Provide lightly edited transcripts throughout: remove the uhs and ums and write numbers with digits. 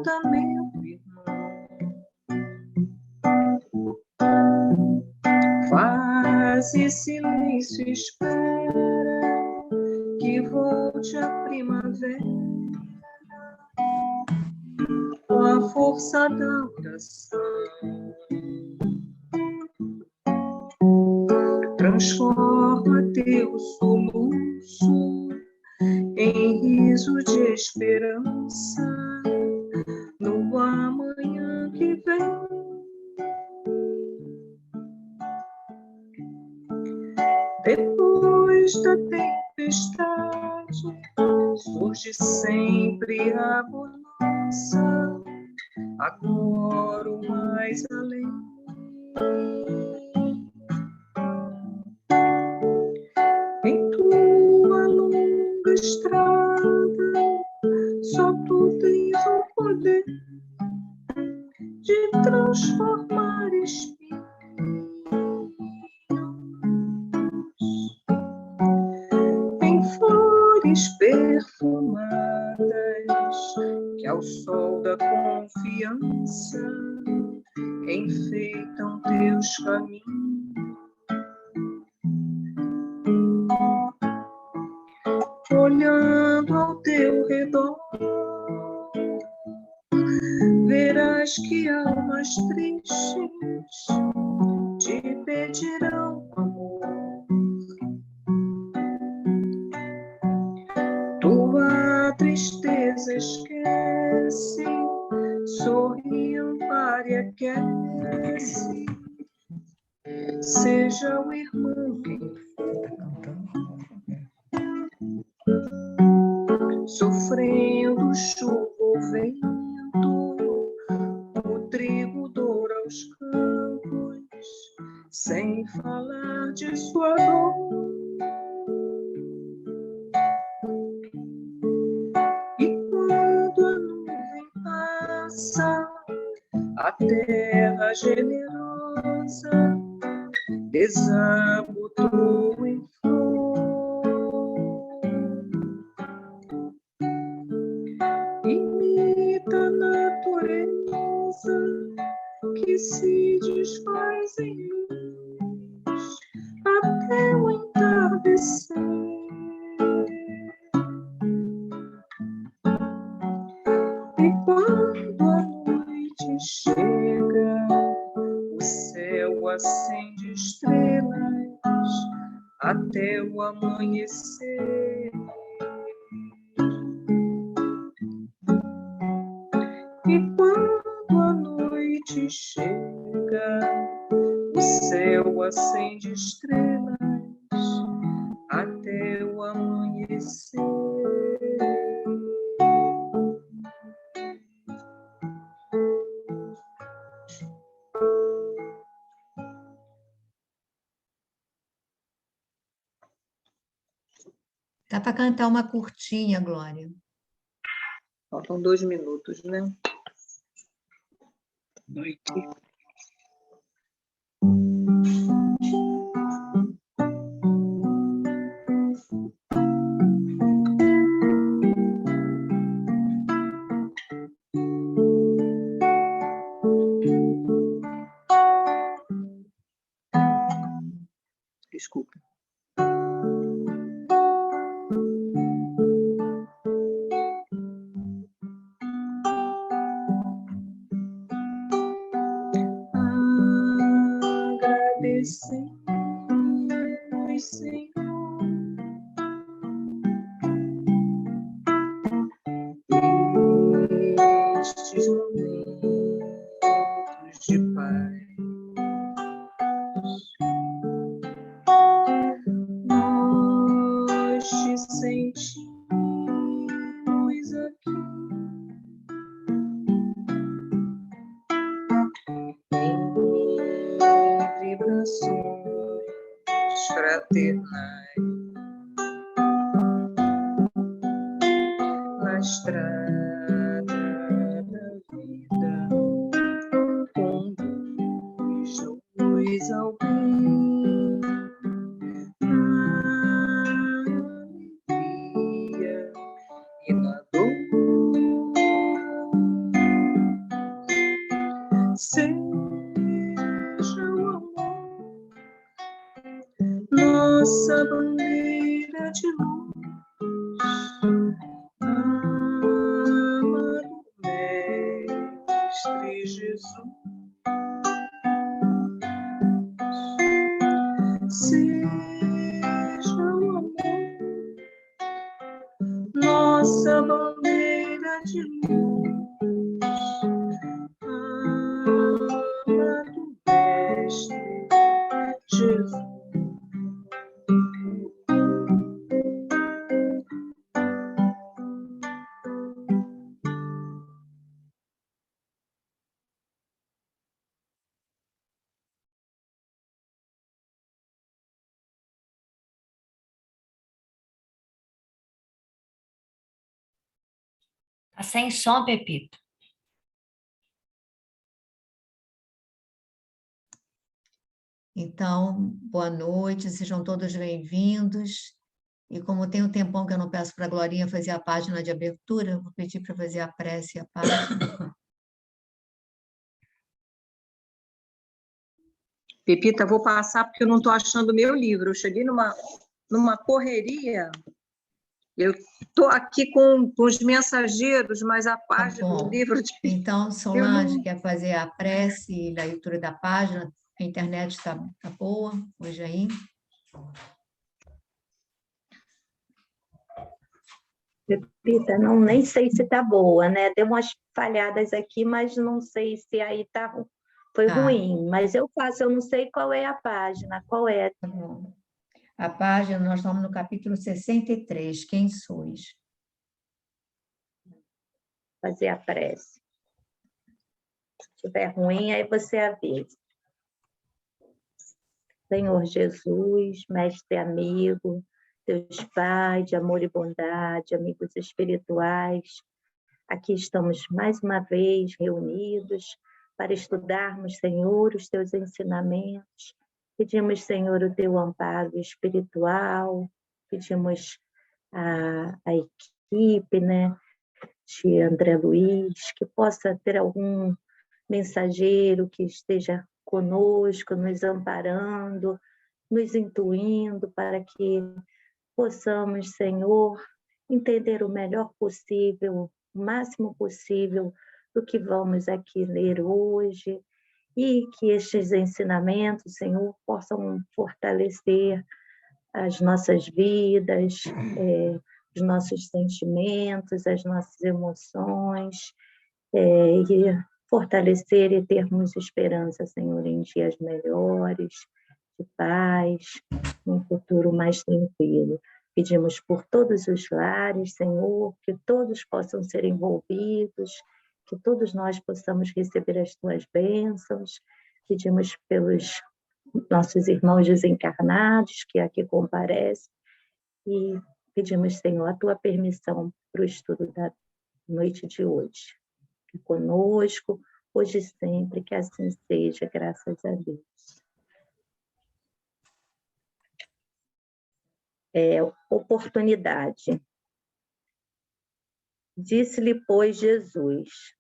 escuta, meu irmão. Faze silêncio, espera que volte a primavera com a força da oração. Transforma teu soluço em riso de esperança no amanhã que vem. Depois da tempestade surge sempre a bonança, agora o mais além. Em tua longa estrada só tu tens o poder de transformar espinhos em flores perfumadas que ao sol da confiança enfeitam teus caminhos. Olhando ao teu redor, verás que almas tristes te pedirão amor. Tua tristeza esquece, sorri, ampare, aquece. Seja o irmão quem for, sofrendo chuva ou vento, o trigo doura aos campos, sem falar de sua dor. E quando a nuvem passa, a terra generosa desabotou em flor. Imita a natureza que se desfaz em luz até o entardecer. E quando a noite chega, o céu acende estrelas até o amanhecer. E quando a noite chega, o céu acende estrelas até o amanhecer. Dá para cantar uma curtinha, Glória? Faltam 2 minutos, né? Noite. Desculpa. Agradecemos, Senhor, estes momentos de paz. Nós te sentimos aqui em vibrações fraternais na estrada da vida, conduz-nos ao bem, na alegria e na dor. nossa bandeira de luz, amado Mestre Jesus, seja o amor nossa bandeira de luz, amado Mestre Jesus. Tá sem som, Pepito. Então, boa noite, sejam todos bem-vindos. E como tem um tempão que eu não peço para a Glorinha fazer a página de abertura, eu vou pedir para fazer a prece e a página. Pepita, vou passar porque eu não estou achando o meu livro. Eu cheguei numa correria. Eu estou aqui com os mensageiros, mas a página do livro... Então, Solange quer fazer a prece e a leitura da página. A internet está boa hoje aí? Pepita, não, nem sei se está boa, né? Deu umas falhadas aqui, mas não sei se aí foi ruim. Mas eu não sei qual é a página, qual é? Tá bom. A página, nós estamos no capítulo 63, Quem sois? Fazer a prece. Se estiver ruim, aí você avisa. Senhor Jesus, mestre amigo, Deus Pai de amor e bondade, amigos espirituais, aqui estamos mais uma vez reunidos para estudarmos, Senhor, os teus ensinamentos. Pedimos, Senhor, o teu amparo espiritual, pedimos a equipe, né, de André Luiz, que possa ter algum mensageiro que esteja conosco, nos amparando, nos intuindo para que possamos, Senhor, entender o melhor possível, o máximo possível do que vamos aqui ler hoje, e que estes ensinamentos, Senhor, possam fortalecer as nossas vidas, os nossos sentimentos, as nossas emoções, e fortalecer e termos esperança, Senhor, em dias melhores, de paz, num futuro mais tranquilo. Pedimos por todos os lares, Senhor, que todos possam ser envolvidos, que todos nós possamos receber as tuas bênçãos. Pedimos pelos nossos irmãos desencarnados que aqui comparecem e pedimos, Senhor, a tua permissão para o estudo da noite de hoje. Fique conosco, hoje e sempre, que assim seja, graças a Deus. Oportunidade. Disse-lhe, pois, Jesus,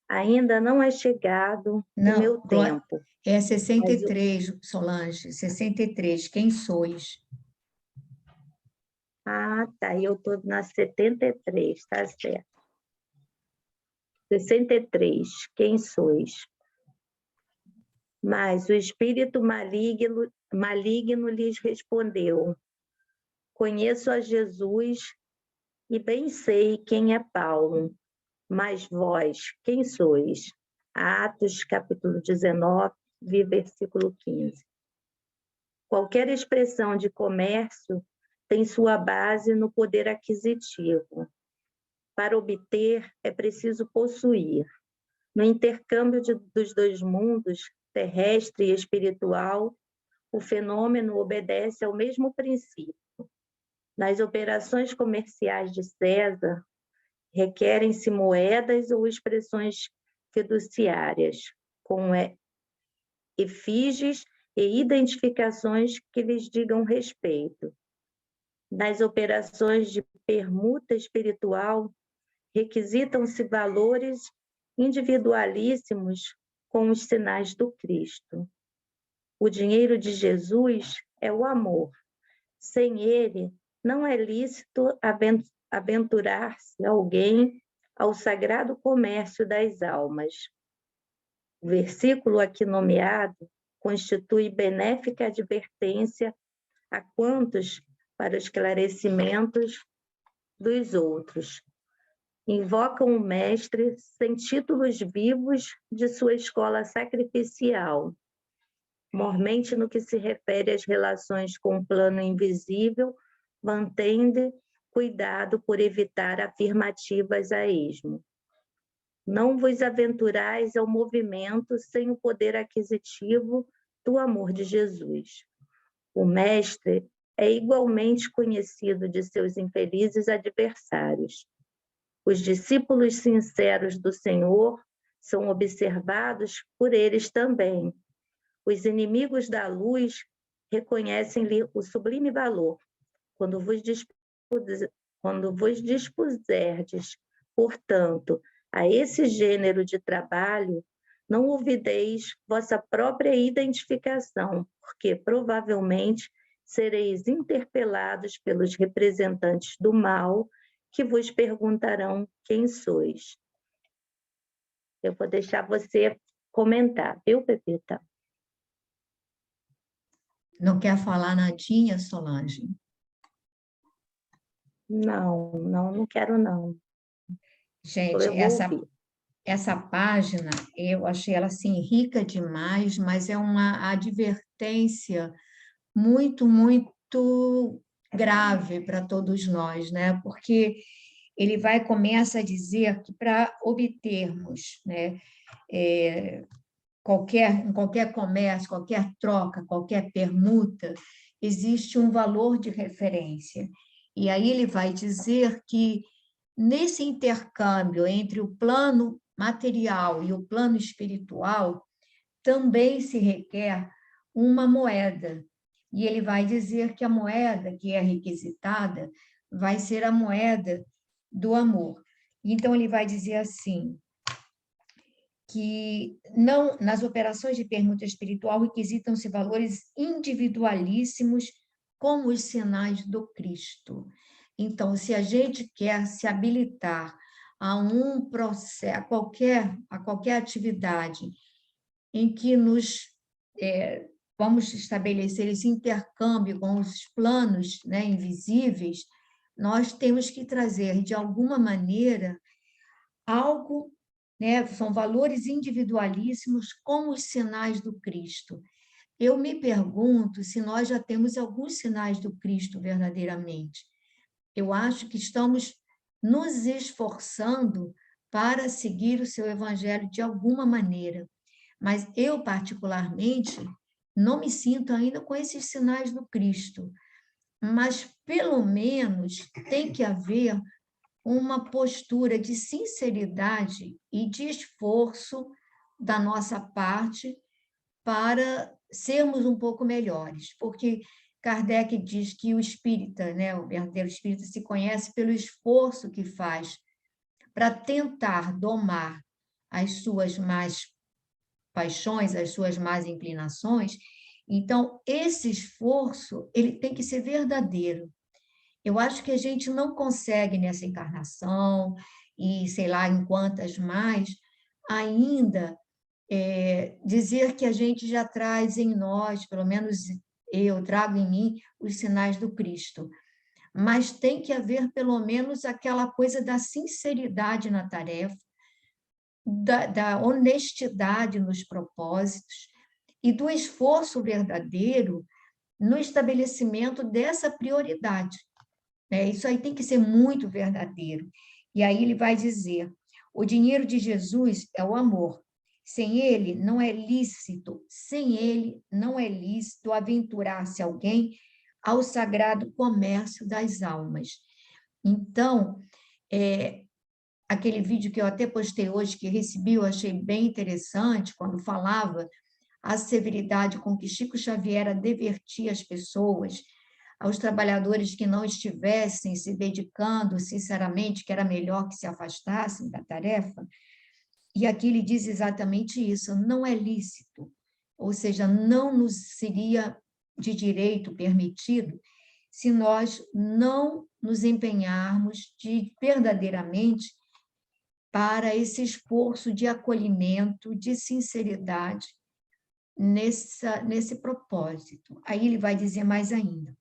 ainda não é chegado o meu tempo. É 63, Solange, 63, quem sois? Ah, tá, eu estou na 73, tá certo. 63, quem sois? Mas o espírito maligno lhes respondeu, conheço a Jesus e bem sei quem é Paulo, mas vós, quem sois? Atos, capítulo 19, versículo 15. Qualquer expressão de comércio tem sua base no poder aquisitivo. Para obter, é preciso possuir. No intercâmbio dos dois mundos, terrestre e espiritual, o fenômeno obedece ao mesmo princípio. Nas operações comerciais de César, requerem-se moedas ou expressões fiduciárias, com efígies e identificações que lhes digam respeito. Nas operações de permuta espiritual, requisitam-se valores individualíssimos com os sinais do Cristo. O dinheiro de Jesus é o amor. Sem ele, não é lícito aventurar-se alguém ao sagrado comércio das almas. O versículo aqui nomeado constitui benéfica advertência a quantos para esclarecimentos dos outros. Invocam o Mestre sem títulos vivos de sua escola sacrificial, mormente no que se refere às relações com o plano invisível, mantendo cuidado por evitar afirmativas a esmo. Não vos aventurais ao movimento sem o poder aquisitivo do amor de Jesus. O Mestre é igualmente conhecido de seus infelizes adversários. Os discípulos sinceros do Senhor são observados por eles também. Os inimigos da luz reconhecem-lhe o sublime valor. Quando vos dispuserdes, portanto, a esse gênero de trabalho, não ouvideis vossa própria identificação, porque provavelmente sereis interpelados pelos representantes do mal, que vos perguntarão quem sois. Eu vou deixar você comentar, viu, Pepita? Não quer falar nadinha, Solange? Não quero, não. Gente, essa página, eu achei ela, assim, rica demais, mas é uma advertência muito, muito grave para todos nós, né? Porque ele começa a dizer que para obtermos, né, em qualquer comércio, qualquer troca, qualquer permuta, existe um valor de referência. E aí ele vai dizer que nesse intercâmbio entre o plano material e o plano espiritual, também se requer uma moeda. E ele vai dizer que a moeda que é requisitada vai ser a moeda do amor. Então, ele vai dizer assim, que não, nas operações de permuta espiritual requisitam-se valores individualíssimos como os sinais do Cristo. Então, se a gente quer se habilitar a um processo, a qualquer atividade em que vamos estabelecer esse intercâmbio com os planos, né, invisíveis, nós temos que trazer, de alguma maneira, algo, né, são valores individualíssimos como os sinais do Cristo. Eu me pergunto se nós já temos alguns sinais do Cristo verdadeiramente. Eu acho que estamos nos esforçando para seguir o seu evangelho de alguma maneira, mas eu, particularmente, não me sinto ainda com esses sinais do Cristo, mas, pelo menos, tem que haver uma postura de sinceridade e de esforço da nossa parte para sermos um pouco melhores, porque Kardec diz que o espírita, né, o verdadeiro espírita, se conhece pelo esforço que faz para tentar domar as suas más paixões, as suas más inclinações. Então, esse esforço, ele tem que ser verdadeiro. Eu acho que a gente não consegue nessa encarnação, e sei lá em quantas mais, ainda dizer que a gente já traz em nós, pelo menos eu trago em mim, os sinais do Cristo. Mas tem que haver, pelo menos, aquela coisa da sinceridade na tarefa, da honestidade nos propósitos e do esforço verdadeiro no estabelecimento dessa prioridade. Isso aí tem que ser muito verdadeiro. E aí ele vai dizer, o dinheiro de Jesus é o amor. Sem ele, não é lícito, sem ele, não é lícito aventurar-se alguém ao sagrado comércio das almas. Então, aquele vídeo que eu até postei hoje, que recebi, eu achei bem interessante, quando falava a severidade com que Chico Xavier advertia as pessoas, aos trabalhadores que não estivessem se dedicando sinceramente, que era melhor que se afastassem da tarefa. E aqui ele diz exatamente isso, não é lícito, ou seja, não nos seria de direito permitido se nós não nos empenharmos verdadeiramente para esse esforço de acolhimento, de sinceridade nesse propósito. Aí ele vai dizer mais ainda,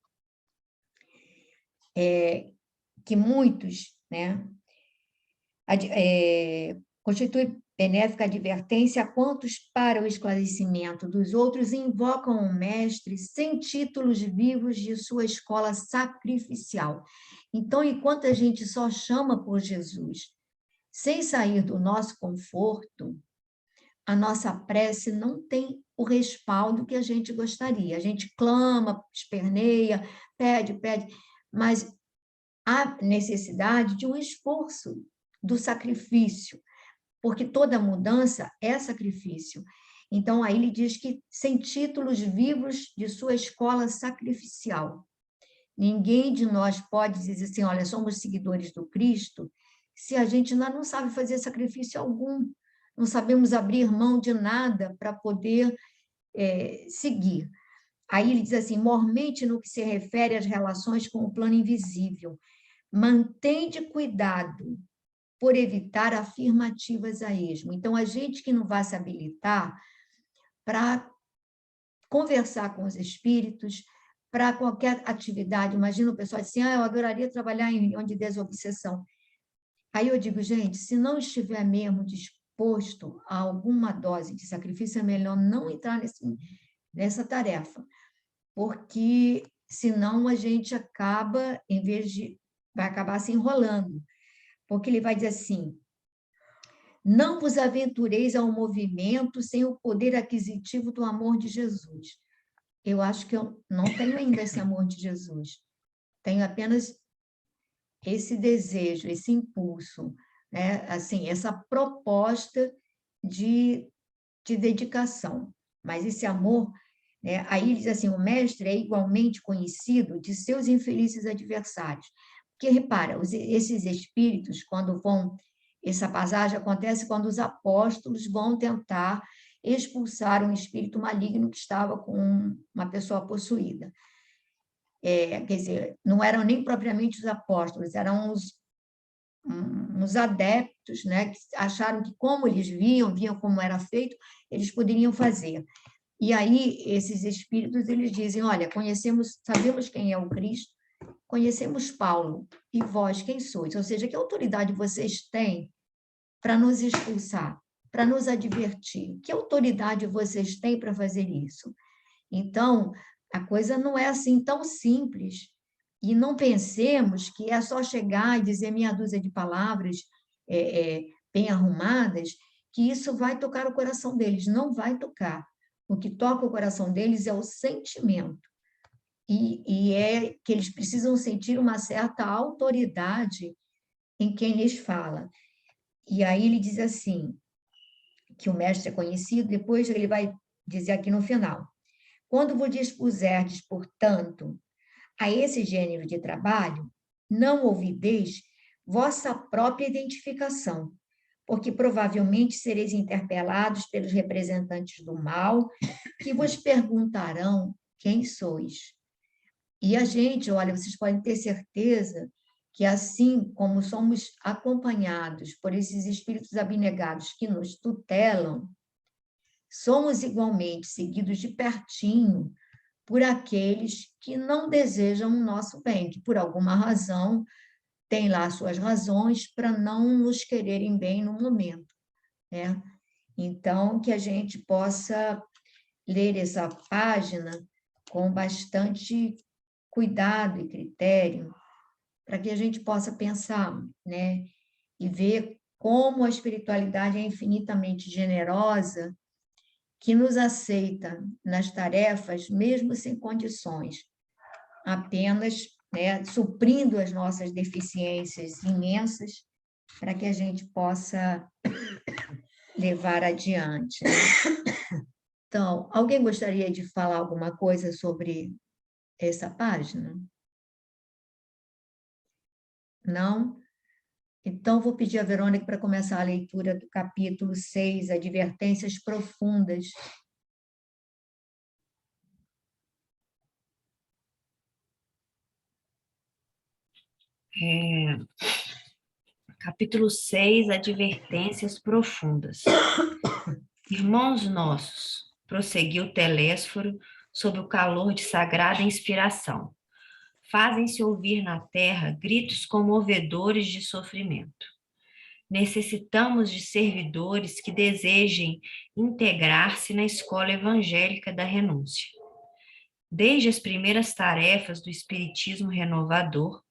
que muitos, né, constitui benéfica advertência a quantos, para o esclarecimento dos outros, invocam o mestre sem títulos vivos de sua escola sacrificial. Então, enquanto a gente só chama por Jesus, sem sair do nosso conforto, a nossa prece não tem o respaldo que a gente gostaria. A gente clama, esperneia, pede, mas há necessidade de um esforço do sacrifício, porque toda mudança é sacrifício. Então, aí ele diz que sem títulos vivos de sua escola sacrificial. Ninguém de nós pode dizer assim, olha, somos seguidores do Cristo, se a gente ainda não sabe fazer sacrifício algum, não sabemos abrir mão de nada para poder seguir. Aí ele diz assim, mormente no que se refere às relações com o plano invisível, mantende cuidado por evitar afirmativas a esmo. Então, a gente que não vai se habilitar para conversar com os espíritos, para qualquer atividade, imagina o pessoal assim, eu adoraria trabalhar em reunião de desobsessão. Aí eu digo, gente, se não estiver mesmo disposto a alguma dose de sacrifício, é melhor não entrar nessa tarefa, porque senão a gente acaba, vai acabar se enrolando, porque ele vai dizer assim, não vos aventureis ao movimento sem o poder aquisitivo do amor de Jesus. Eu acho que eu não tenho ainda esse amor de Jesus, tenho apenas esse desejo, esse impulso, né? Assim, essa proposta de dedicação. Mas esse amor, né? Aí ele diz assim, o mestre é igualmente conhecido de seus infelizes adversários. Porque, repara, esses espíritos, quando vão... Essa passagem acontece quando os apóstolos vão tentar expulsar um espírito maligno que estava com uma pessoa possuída. Quer dizer, não eram nem propriamente os apóstolos, eram uns adeptos, né, que acharam que como eles viam como era feito, eles poderiam fazer. E aí, esses espíritos, eles dizem, olha, sabemos quem é o Cristo, conhecemos Paulo, e vós quem sois? Ou seja, que autoridade vocês têm para nos expulsar, para nos advertir? Que autoridade vocês têm para fazer isso? Então, a coisa não é assim tão simples. E não pensemos que é só chegar e dizer meia dúzia de palavras bem arrumadas, que isso vai tocar o coração deles. Não vai tocar. O que toca o coração deles é o sentimento. E é que eles precisam sentir uma certa autoridade em quem lhes fala. E aí ele diz assim, que o mestre é conhecido, depois ele vai dizer aqui no final, quando vos dispuserdes, portanto, a esse gênero de trabalho, não ouvideis vossa própria identificação, porque provavelmente sereis interpelados pelos representantes do mal, que vos perguntarão quem sois. E a gente, olha, vocês podem ter certeza que assim como somos acompanhados por esses espíritos abnegados que nos tutelam, somos igualmente seguidos de pertinho por aqueles que não desejam o nosso bem, que por alguma razão têm lá suas razões para não nos quererem bem no momento, né? Então, que a gente possa ler essa página com bastante cuidado e critério, para que a gente possa pensar, né? E ver como a espiritualidade é infinitamente generosa, que nos aceita nas tarefas, mesmo sem condições, apenas, né, suprindo as nossas deficiências imensas, para que a gente possa levar adiante, né? Então, alguém gostaria de falar alguma coisa sobre essa página? Não? Então, vou pedir a Verônica para começar a leitura do capítulo 6, Advertências Profundas. Capítulo 6, advertências profundas. Irmãos nossos, prosseguiu Telésforo sob o calor de sagrada inspiração, fazem-se ouvir na terra gritos comovedores de sofrimento. Necessitamos de servidores que desejem integrar-se na escola evangélica da renúncia. Desde as primeiras tarefas do Espiritismo Renovador,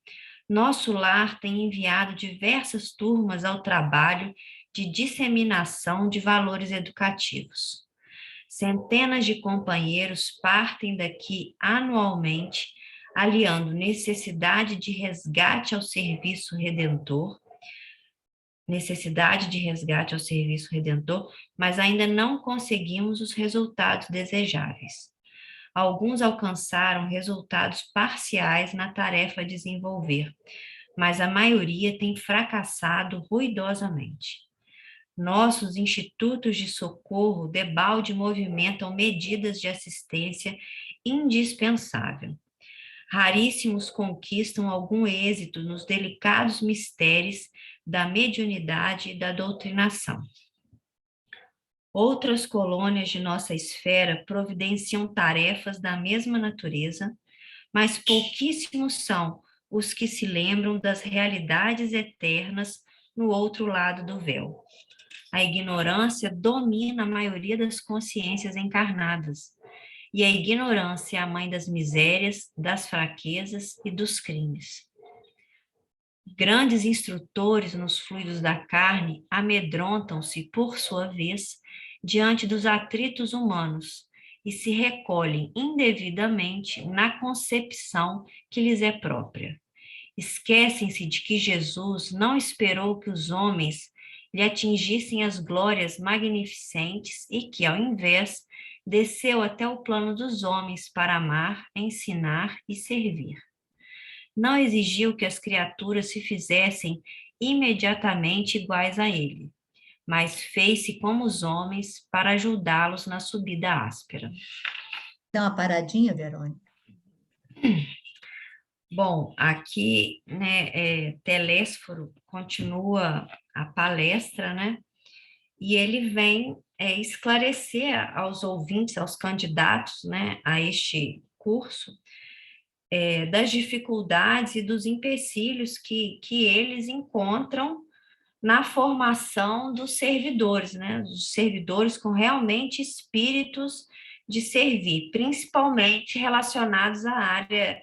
nosso lar tem enviado diversas turmas ao trabalho de disseminação de valores educativos. Centenas de companheiros partem daqui anualmente, aliando necessidade de resgate ao serviço redentor, mas ainda não conseguimos os resultados desejáveis. Alguns alcançaram resultados parciais na tarefa a desenvolver, mas a maioria tem fracassado ruidosamente. Nossos institutos de socorro debalde movimentam medidas de assistência indispensável. Raríssimos conquistam algum êxito nos delicados mistérios da mediunidade e da doutrinação. Outras colônias de nossa esfera providenciam tarefas da mesma natureza, mas pouquíssimos são os que se lembram das realidades eternas no outro lado do véu. A ignorância domina a maioria das consciências encarnadas, e a ignorância é a mãe das misérias, das fraquezas e dos crimes. Grandes instrutores nos fluidos da carne amedrontam-se, por sua vez, diante dos atritos humanos e se recolhem indevidamente na concepção que lhes é própria. Esquecem-se de que Jesus não esperou que os homens lhe atingissem as glórias magnificentes e que, ao invés, desceu até o plano dos homens para amar, ensinar e servir. Não exigiu que as criaturas se fizessem imediatamente iguais a ele, mas fez-se como os homens para ajudá-los na subida áspera. Dá uma paradinha, Verônica? Bom, aqui, né, Telésforo continua a palestra, né, e ele vem esclarecer aos ouvintes, aos candidatos, né, a este curso, das dificuldades e dos empecilhos que eles encontram na formação dos servidores, né? Dos servidores com realmente espíritos de servir, principalmente relacionados à área,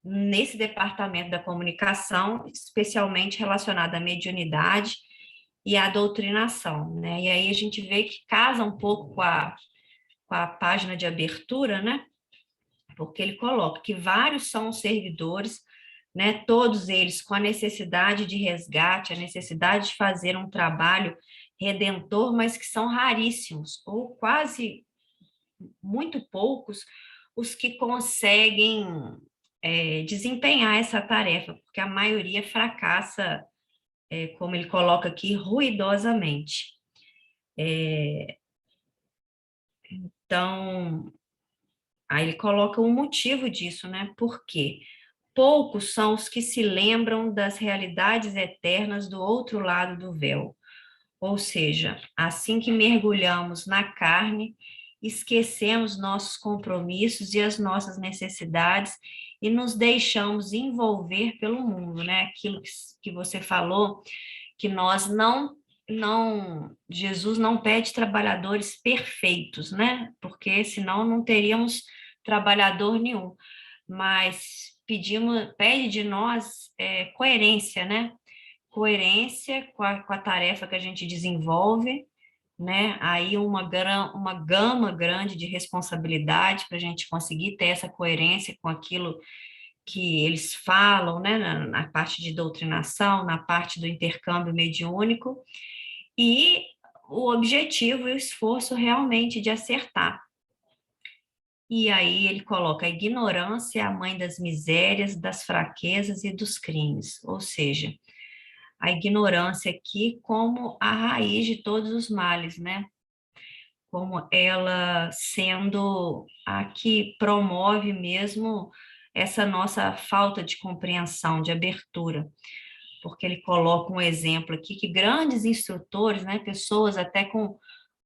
nesse departamento da comunicação, especialmente relacionada à mediunidade e à doutrinação, né? E aí a gente vê que casa um pouco com a página de abertura, né? Porque ele coloca que vários são os servidores, né, todos eles com a necessidade de resgate, a necessidade de fazer um trabalho redentor, mas que são raríssimos, ou quase muito poucos, os que conseguem desempenhar essa tarefa, porque a maioria fracassa, como ele coloca aqui, ruidosamente. Então, aí ele coloca o motivo disso, né? Por quê? Poucos são os que se lembram das realidades eternas do outro lado do véu. Ou seja, assim que mergulhamos na carne, esquecemos nossos compromissos e as nossas necessidades e nos deixamos envolver pelo mundo, né? Aquilo que você falou, que nós Jesus não pede trabalhadores perfeitos, né? Porque senão não teríamos trabalhador nenhum. Mas pede de nós coerência, né? Coerência com a tarefa que a gente desenvolve, né? Aí uma gama grande de responsabilidade para a gente conseguir ter essa coerência com aquilo que eles falam, né? Na parte de doutrinação, na parte do intercâmbio mediúnico, e o objetivo e o esforço realmente de acertar. E aí ele coloca: a ignorância é a mãe das misérias, das fraquezas e dos crimes, ou seja, a ignorância aqui como a raiz de todos os males, né? Como ela sendo a que promove mesmo essa nossa falta de compreensão, de abertura, porque ele coloca um exemplo aqui que grandes instrutores, né, pessoas até com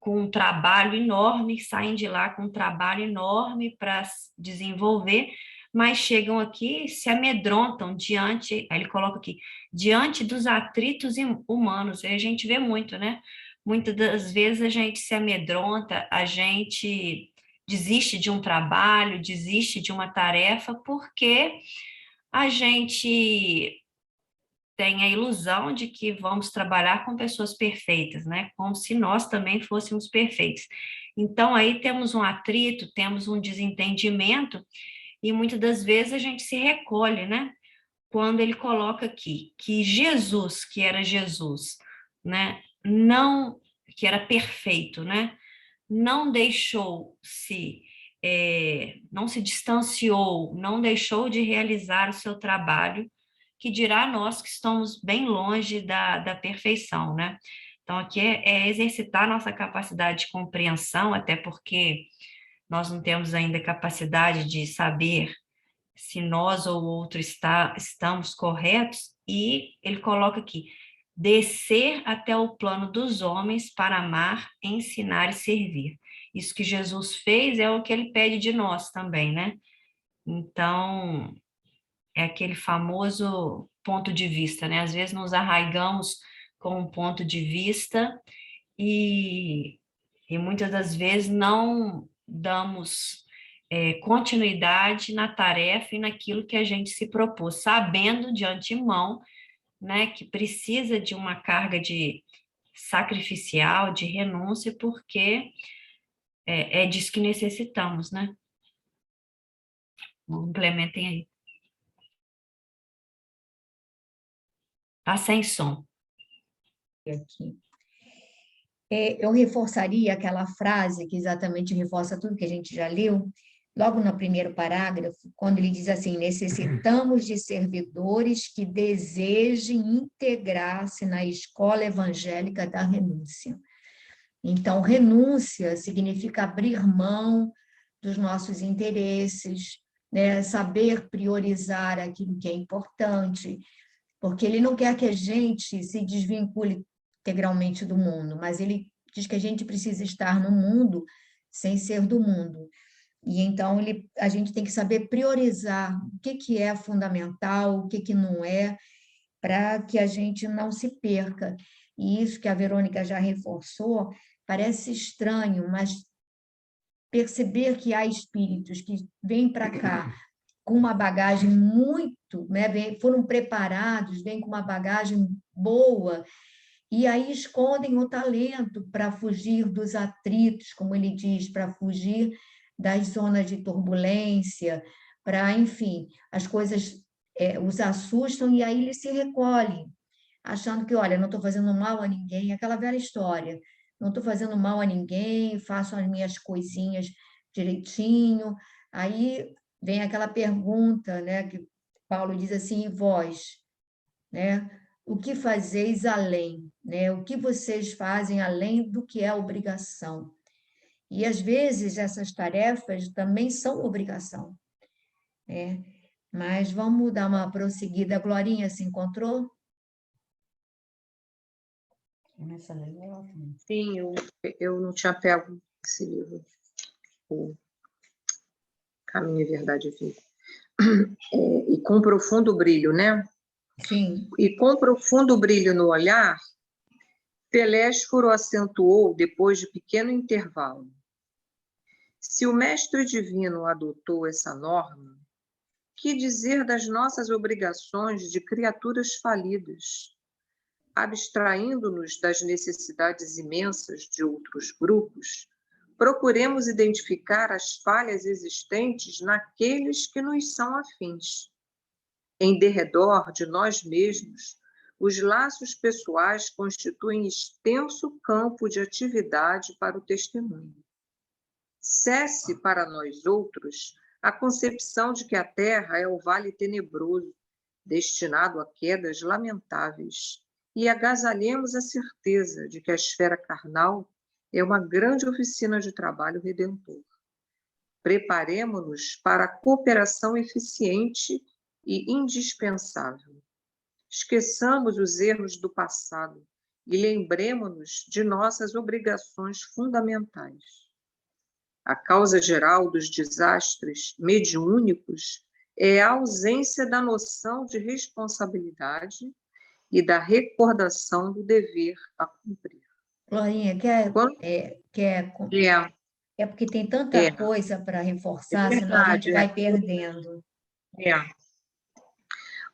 um trabalho enorme, saem de lá com um trabalho enorme para desenvolver, mas chegam aqui e se amedrontam diante, aí ele coloca aqui, diante dos atritos humanos. E a gente vê muito, né? Muitas das vezes a gente se amedronta, a gente desiste de um trabalho, desiste de uma tarefa, porque a gente tem a ilusão de que vamos trabalhar com pessoas perfeitas, né? Como se nós também fôssemos perfeitos. Então, aí temos um atrito, temos um desentendimento, e muitas das vezes a gente se recolhe, né? Quando ele coloca aqui que Jesus, que era Jesus, né? Não, que era perfeito, né? Não deixou-se, não se distanciou, não deixou de realizar o seu trabalho, que dirá nós que estamos bem longe da perfeição, né? Então, aqui é exercitar nossa capacidade de compreensão, até porque nós não temos ainda capacidade de saber se nós ou outro estamos corretos, e ele coloca aqui, descer até o plano dos homens para amar, ensinar e servir. Isso que Jesus fez é o que ele pede de nós também, né? Então, é aquele famoso ponto de vista, né? Às vezes nos arraigamos com um ponto de vista e muitas das vezes não damos continuidade na tarefa e naquilo que a gente se propôs, sabendo de antemão, né, que precisa de uma carga de sacrificial, de renúncia, porque é disso que necessitamos, né? Complementem aí. Tá sem som. Aqui. Eu reforçaria aquela frase que exatamente reforça tudo que a gente já leu, logo no primeiro parágrafo, quando ele diz assim, necessitamos de servidores que desejem integrar-se na escola evangélica da renúncia. Então, renúncia significa abrir mão dos nossos interesses, né? Saber priorizar aquilo que é importante, porque ele não quer que a gente se desvincule integralmente do mundo, mas ele diz que a gente precisa estar no mundo sem ser do mundo. E então a gente tem que saber priorizar o que é fundamental, o que não é, para que a gente não se perca. E isso que a Verônica já reforçou, parece estranho, mas perceber que há espíritos que vêm para cá com uma bagagem muito, né, foram preparados, vêm com uma bagagem boa, e aí escondem o talento para fugir dos atritos, como ele diz, para fugir das zonas de turbulência, para, enfim, as coisas os assustam e aí eles se recolhem, achando que, olha, não estou fazendo mal a ninguém, aquela velha história, não estou fazendo mal a ninguém, faço as minhas coisinhas direitinho. Aí vem aquela pergunta, né, que Paulo diz assim, e vós, né? O que fazeis além, né? O que vocês fazem além do que é obrigação? E às vezes essas tarefas também são obrigação, né? Mas vamos dar uma prosseguida. A Glorinha se encontrou? Sim, eu não tinha pego esse livro, o Caminho, Verdade e Vida. E com profundo brilho, né? Sim. E com profundo brilho no olhar, Telésforo acentuou depois de pequeno intervalo. Se o Mestre Divino adotou essa norma, que dizer das nossas obrigações de criaturas falidas, abstraindo-nos das necessidades imensas de outros grupos, procuremos identificar as falhas existentes naqueles que nos são afins. Em derredor de nós mesmos, os laços pessoais constituem extenso campo de atividade para o testemunho. Cesse para nós outros a concepção de que a Terra é o vale tenebroso, destinado a quedas lamentáveis, e agasalhemos a certeza de que a esfera carnal é uma grande oficina de trabalho redentor. preparemo-nos para a cooperação eficiente e indispensável. Esqueçamos os erros do passado e lembremo-nos de nossas obrigações fundamentais. A causa geral dos desastres mediúnicos é a ausência da noção de responsabilidade e da recordação do dever a cumprir. Glorinha, é porque tem tanta coisa para reforçar, senão a gente vai perdendo.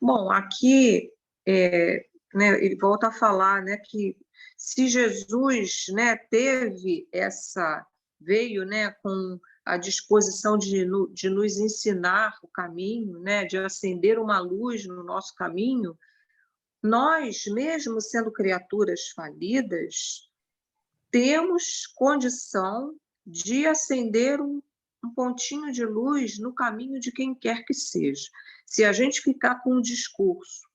Bom, aqui né, ele volta a falar, né, que se Jesus, né, veio, né, com a disposição de nos ensinar o caminho, né, de acender uma luz no nosso caminho, nós, mesmo sendo criaturas falidas, temos condição de acender um pontinho de luz no caminho de quem quer que seja. Se a gente ficar com o discurso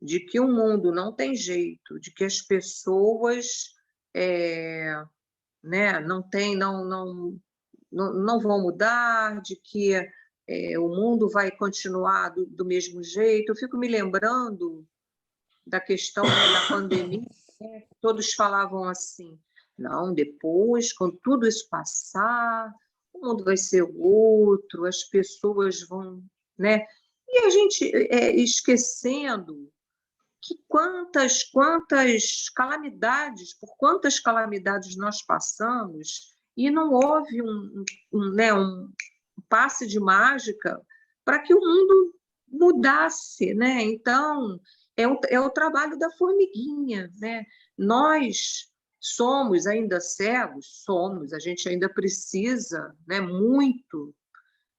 de que o mundo não tem jeito, de que as pessoas né, não vão mudar, de que o mundo vai continuar do mesmo jeito, eu fico me lembrando da questão, né, da pandemia, né, todos falavam assim, não, depois, quando tudo isso passar, o mundo vai ser outro, as pessoas vão, né? E a gente esquecendo que quantas calamidades, por quantas calamidades nós passamos, e não houve um passe de mágica para que o mundo mudasse, né? Então, é o trabalho da formiguinha, né? Nós somos ainda cegos, a gente ainda precisa, né, muito,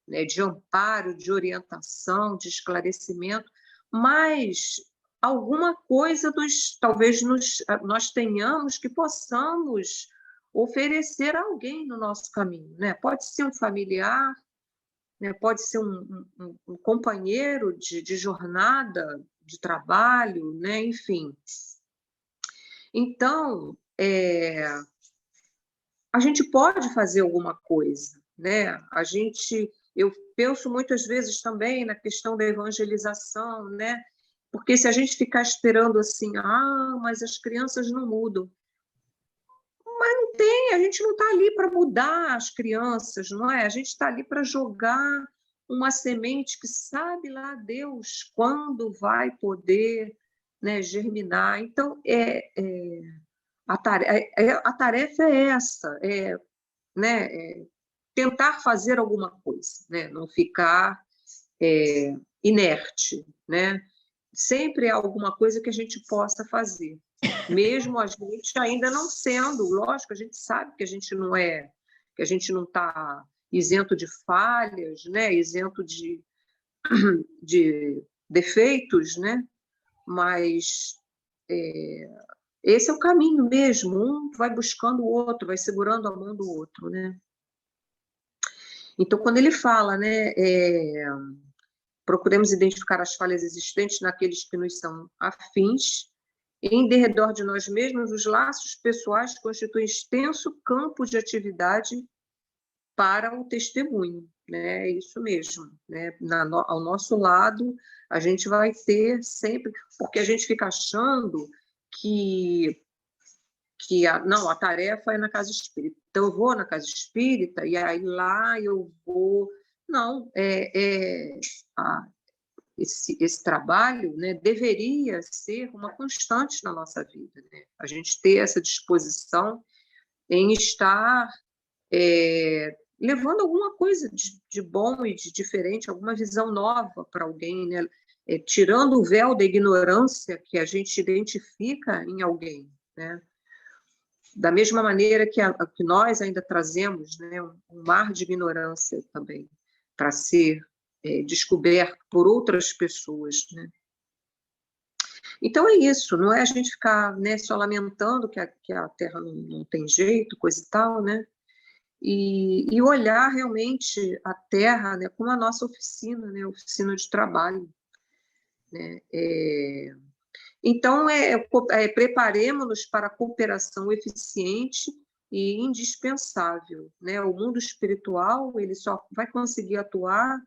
né, de amparo, de orientação, de esclarecimento, mas alguma coisa talvez nós tenhamos que possamos oferecer a alguém no nosso caminho, né? Pode ser um familiar, né? Pode ser um companheiro de jornada, de trabalho, né? Enfim. Então, a gente pode fazer alguma coisa, né? Eu penso muitas vezes também na questão da evangelização, né? Porque se a gente ficar esperando assim, mas as crianças não mudam. Mas não tem, a gente não está ali para mudar as crianças, não é? A gente está ali para jogar uma semente que sabe lá Deus quando vai poder, né, germinar. Então, a tarefa é essa, né, tentar fazer alguma coisa, né, não ficar inerte, né? Sempre há alguma coisa que a gente possa fazer, mesmo a gente ainda não sendo, lógico, a gente sabe que a gente não está isento de falhas, né? Isento de defeitos, né? Mas esse é o caminho mesmo, um vai buscando o outro, vai segurando a mão do outro, né? Então, quando ele fala, né, procuremos identificar as falhas existentes naqueles que nos são afins, e em derredor de nós mesmos, os laços pessoais constituem extenso campo de atividade para o testemunho, né? É isso mesmo, né? Ao nosso lado, a gente vai ter sempre, porque a gente fica achando que a tarefa é na casa espírita. Então, eu vou na casa espírita e aí lá eu vou... Não, esse trabalho, né, deveria ser uma constante na nossa vida, né? A gente ter essa disposição em estar levando alguma coisa de bom e de diferente, alguma visão nova para alguém, né? Tirando o véu da ignorância que a gente identifica em alguém, né? Da mesma maneira que nós ainda trazemos, né, um mar de ignorância também para ser descoberto por outras pessoas, né? Então é isso, não é a gente ficar, né, só lamentando que a Terra não tem jeito, coisa e tal, né? E olhar realmente a Terra, né, como a nossa oficina, né, oficina de trabalho, né? Então, preparemo-nos para a cooperação eficiente e indispensável, né? O mundo espiritual, ele só vai conseguir atuar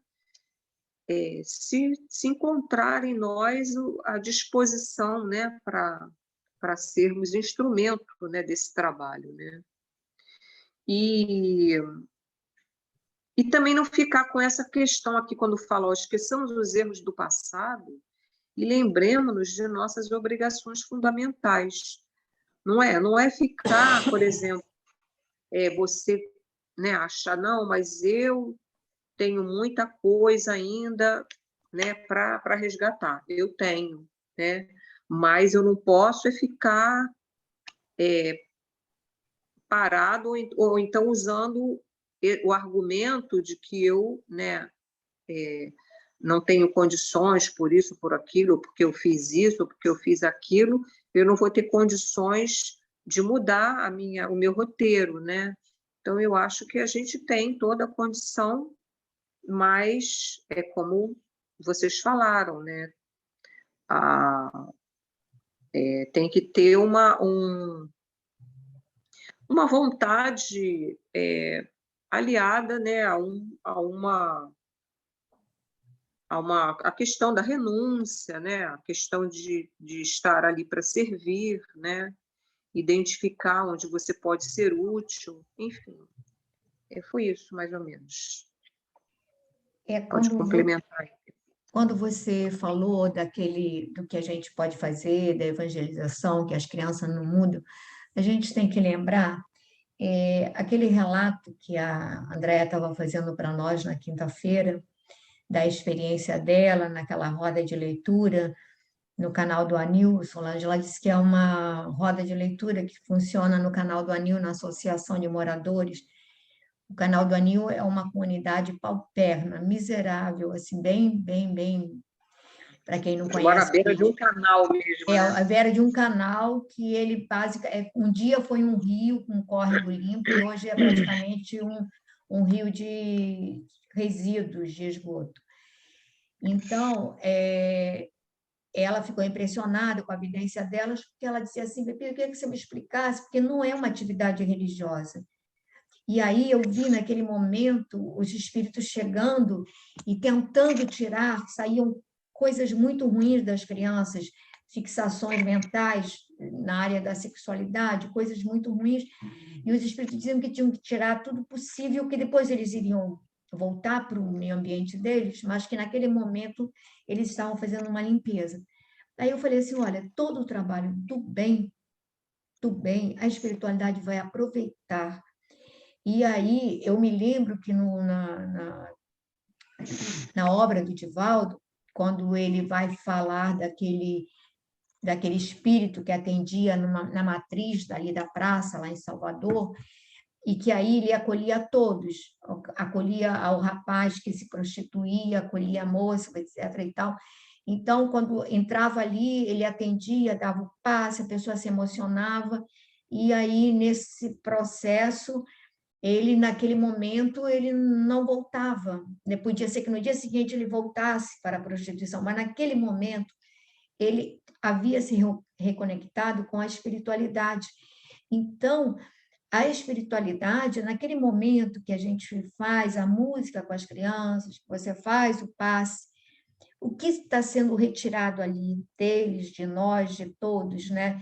se encontrar em nós a disposição, né, para sermos instrumento, né, desse trabalho, né? E também não ficar com essa questão aqui, quando fala, esqueçamos os erros do passado e lembremos-nos de nossas obrigações fundamentais. Não é ficar, por exemplo, você, né, achar, não, mas eu tenho muita coisa ainda, né, para resgatar. Eu tenho, né? Mas eu não posso ficar parado ou então usando o argumento de que eu, né, não tenho condições por isso, por aquilo, porque eu fiz isso, porque eu fiz aquilo, eu não vou ter condições de mudar o meu roteiro, né? Então, eu acho que a gente tem toda a condição, mas é como vocês falaram, né? Tem que ter uma vontade aliada, né, a questão da renúncia, né, a questão de estar ali para servir, né, identificar onde você pode ser útil, enfim. Foi isso, mais ou menos. Pode complementar. Quando você falou do que a gente pode fazer, da evangelização, que as crianças no mundo, a gente tem que lembrar aquele relato que a Andréa estava fazendo para nós na quinta-feira, da experiência dela naquela roda de leitura no canal do Anil. Solange, ela disse que é uma roda de leitura que funciona no canal do Anil, na Associação de Moradores. O canal do Anil é uma comunidade paupérrima, miserável, assim, bem, para quem não conhece. Agora à beira de um canal mesmo. À beira de um canal que ele um dia foi um rio com um córrego limpo e hoje é praticamente um rio de resíduos de esgoto. Então, ela ficou impressionada com a evidência delas, porque ela dizia assim: Pepe, eu queria que você me explicasse, porque não é uma atividade religiosa. E aí eu vi naquele momento os espíritos chegando e tentando tirar, saíam coisas muito ruins das crianças, fixações mentais na área da sexualidade, coisas muito ruins, e os espíritos diziam que tinham que tirar tudo possível, que depois eles iriam voltar para o meio ambiente deles, mas que naquele momento eles estavam fazendo uma limpeza. Aí eu falei assim, olha, todo o trabalho do bem, a espiritualidade vai aproveitar. E aí eu me lembro que na obra do Divaldo, quando ele vai falar daquele espírito que atendia na matriz dali da praça, lá em Salvador, e que aí ele acolhia a todos, acolhia ao rapaz que se prostituía, acolhia a moça, etc. e tal. Então, quando entrava ali, ele atendia, dava o passe, a pessoa se emocionava, e aí, nesse processo, ele, naquele momento, ele não voltava. Podia ser que no dia seguinte ele voltasse para a prostituição, mas naquele momento ele havia se reconectado com a espiritualidade. Então, a espiritualidade, naquele momento que a gente faz a música com as crianças, que você faz o passe, o que está sendo retirado ali deles, de nós, de todos, né?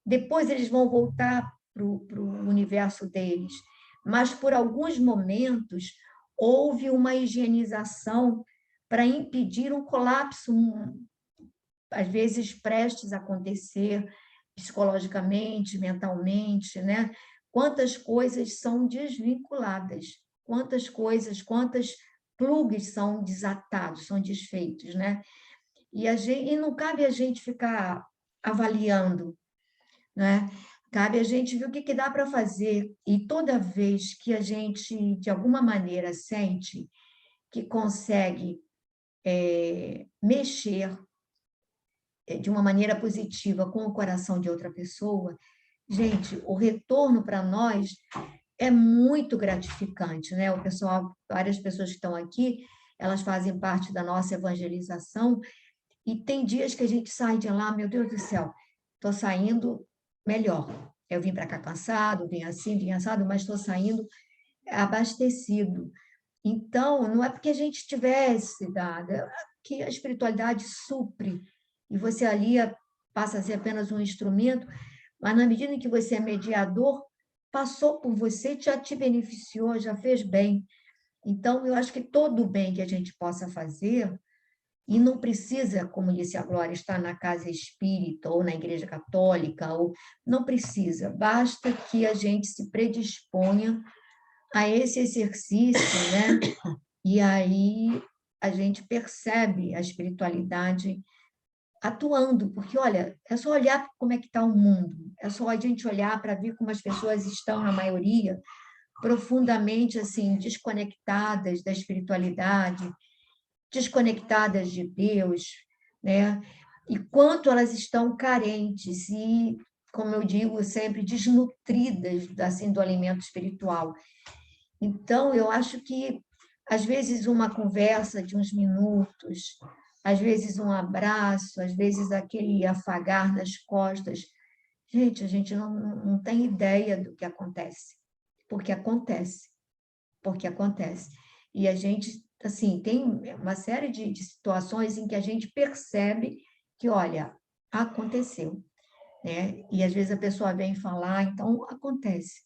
Depois eles vão voltar para o universo deles, mas por alguns momentos houve uma higienização para impedir um colapso, às vezes prestes a acontecer psicologicamente, mentalmente, né? Quantas coisas são desvinculadas, quantos plugs são desatados, são desfeitos, né? E não cabe a gente ficar avaliando, né? Cabe a gente ver o que dá para fazer. E toda vez que a gente, de alguma maneira, sente que consegue mexer de uma maneira positiva com o coração de outra pessoa, gente, o retorno para nós é muito gratificante, né? O pessoal, várias pessoas que estão aqui, elas fazem parte da nossa evangelização, e tem dias que a gente sai de lá, meu Deus do céu, estou saindo melhor, Eu vim para cá cansado, vim assim, vim assado, mas estou saindo abastecido. Então, não é porque a gente tivesse dado, é que a espiritualidade supre, e você ali passa a ser apenas um instrumento, mas na medida em que você é mediador, passou por você, já te beneficiou, já fez bem. Então, eu acho que todo o bem que a gente possa fazer, e não precisa, como disse a Glória, estar na casa espírita ou na igreja católica, ou não precisa, basta que a gente se predisponha a esse exercício, né? E aí a gente percebe a espiritualidade atuando, porque, olha, é só olhar como é que está o mundo, é só a gente olhar para ver como as pessoas estão, na maioria, profundamente, assim, desconectadas da espiritualidade, desconectadas de Deus, né? E quanto elas estão carentes e, como eu digo sempre, desnutridas, assim, do alimento espiritual. Então, eu acho que, às vezes, uma conversa de uns minutos, às vezes um abraço, às vezes aquele afagar nas costas. Gente, a gente não tem ideia do que acontece, porque acontece, porque acontece. E a gente, assim, tem uma série de situações em que a gente percebe que, olha, aconteceu, né? E às vezes a pessoa vem falar, então acontece.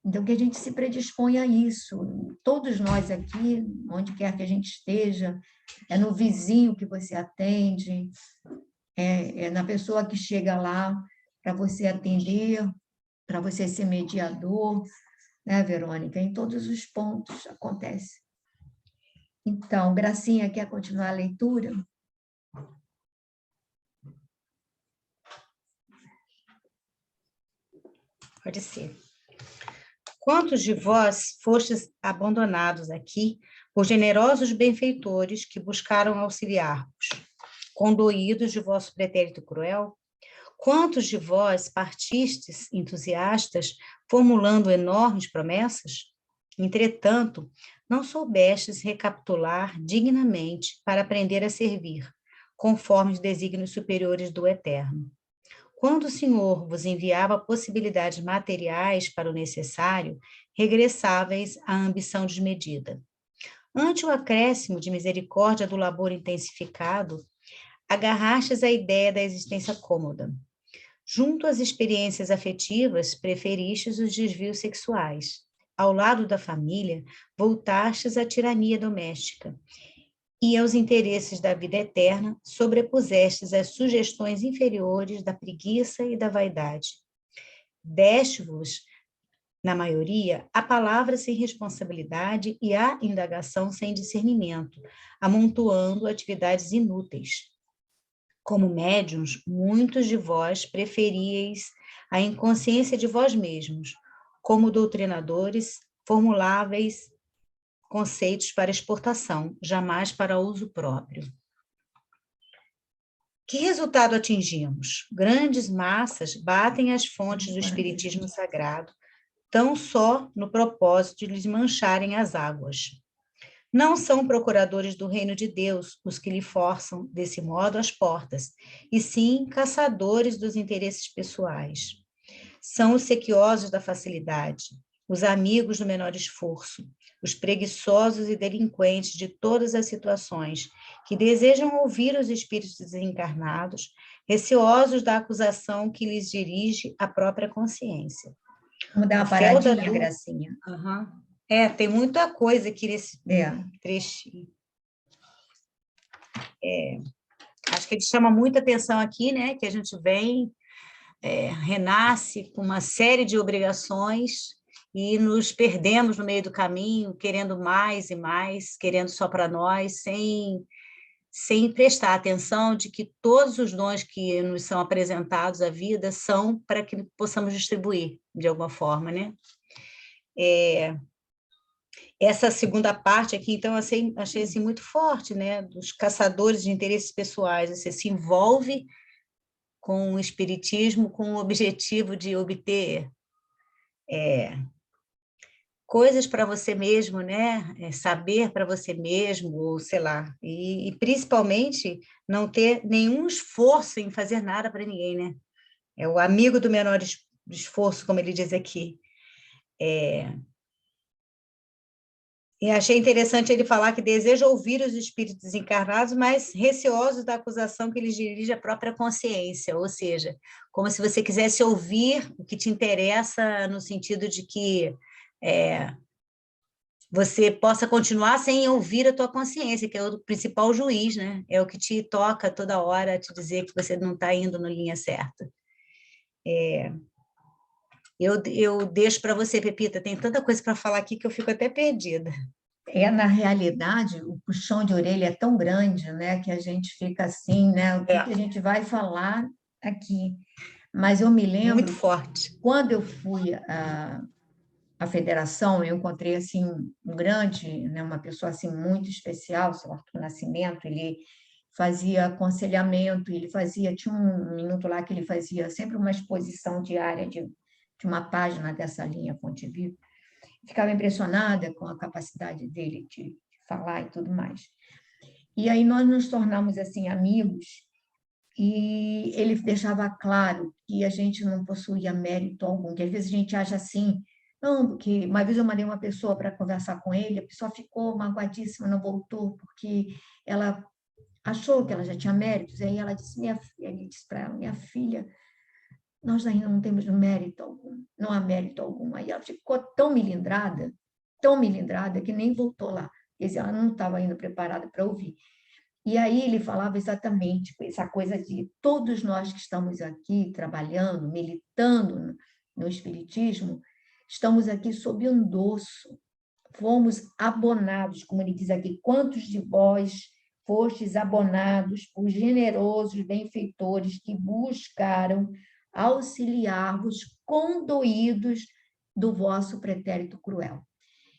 Então, que a gente se predispõe a isso. Todos nós aqui, onde quer que a gente esteja, é no vizinho que você atende, é na pessoa que chega lá para você atender, para você ser mediador, né, Verônica? Em todos os pontos acontece. Então, Gracinha, quer continuar a leitura? Pode ser. Quantos de vós fostes abandonados aqui por generosos benfeitores que buscaram auxiliar-vos, condoídos de vosso pretérito cruel? Quantos de vós partistes entusiastas, formulando enormes promessas? Entretanto, não soubestes recapitular dignamente para aprender a servir, conforme os desígnios superiores do Eterno. Quando o Senhor vos enviava possibilidades materiais para o necessário, regressáveis à ambição desmedida. Ante o acréscimo de misericórdia do labor intensificado, agarrastes à ideia da existência cômoda. Junto às experiências afetivas, preferistes os desvios sexuais. Ao lado da família, voltastes à tirania doméstica. E aos interesses da vida eterna, sobrepusestes as sugestões inferiores da preguiça e da vaidade. Deste-vos, na maioria, a palavra sem responsabilidade e a indagação sem discernimento, amontoando atividades inúteis. Como médiuns, muitos de vós preferíeis a inconsciência de vós mesmos. Como doutrinadores, formuláveis conceitos para exportação, jamais para uso próprio. Que resultado atingimos? Grandes massas batem as fontes do espiritismo sagrado, tão só no propósito de lhes mancharem as águas. Não são procuradores do reino de Deus os que lhe forçam, desse modo, as portas, e sim caçadores dos interesses pessoais. São os sequiosos da facilidade, os amigos do menor esforço, os preguiçosos e delinquentes de todas as situações, que desejam ouvir os espíritos desencarnados, receosos da acusação que lhes dirige a própria consciência. Vamos dar uma paradinha, Gracinha? Uhum. Tem muita coisa aqui nesse trechinho. Acho que ele chama muita atenção aqui, né? Que a gente vem, renasce com uma série de obrigações e nos perdemos no meio do caminho, querendo mais e mais, querendo só para nós, sem prestar atenção de que todos os dons que nos são apresentados à vida são para que possamos distribuir, de alguma forma, né? Essa segunda parte aqui, então, achei assim, muito forte, né? Dos caçadores de interesses pessoais. Você se envolve com o espiritismo com o objetivo de obter coisas para você mesmo, né? Saber para você mesmo, ou sei lá. E principalmente não ter nenhum esforço em fazer nada para ninguém, né? É o amigo do menor do esforço, como ele diz aqui. E achei interessante ele falar que deseja ouvir os espíritos desencarnados, mas receosos da acusação que lhes dirige a própria consciência, ou seja, como se você quisesse ouvir o que te interessa, no sentido de que você possa continuar sem ouvir a tua consciência, que é o principal juiz, né? É o que te toca toda hora, te dizer que você não está indo na linha certa. Eu deixo para você, Pepita, tem tanta coisa para falar aqui que eu fico até perdida. Na realidade, o puxão de orelha é tão grande, né, que a gente fica assim, né, o que a gente vai falar aqui? Mas eu me lembro, muito forte. Quando eu fui à federação, eu encontrei assim um grande, né, uma pessoa assim muito especial, seu Arthur Nascimento. Ele fazia aconselhamento, tinha um minuto lá que ele fazia sempre uma exposição diária de uma página dessa linha Fonte Viva. Ficava impressionada com a capacidade dele de falar e tudo mais. E aí nós nos tornamos assim amigos, e ele deixava claro que a gente não possuía mérito algum, que às vezes a gente acha assim, não, porque uma vez eu mandei uma pessoa para conversar com ele, a pessoa ficou magoadíssima, não voltou, porque ela achou que ela já tinha méritos, e aí ela disse, ele disse para ela, minha filha, nós ainda não temos mérito algum, não há mérito algum. Aí ela ficou tão melindrada, que nem voltou lá. Quer dizer, ela não estava ainda preparada para ouvir. E aí ele falava exatamente essa coisa de todos nós que estamos aqui trabalhando, militando no Espiritismo, estamos aqui sob um endosso, fomos abonados, como ele diz aqui, quantos de vós fostes abonados por generosos benfeitores que buscaram auxiliar-vos, conduídos do vosso pretérito cruel.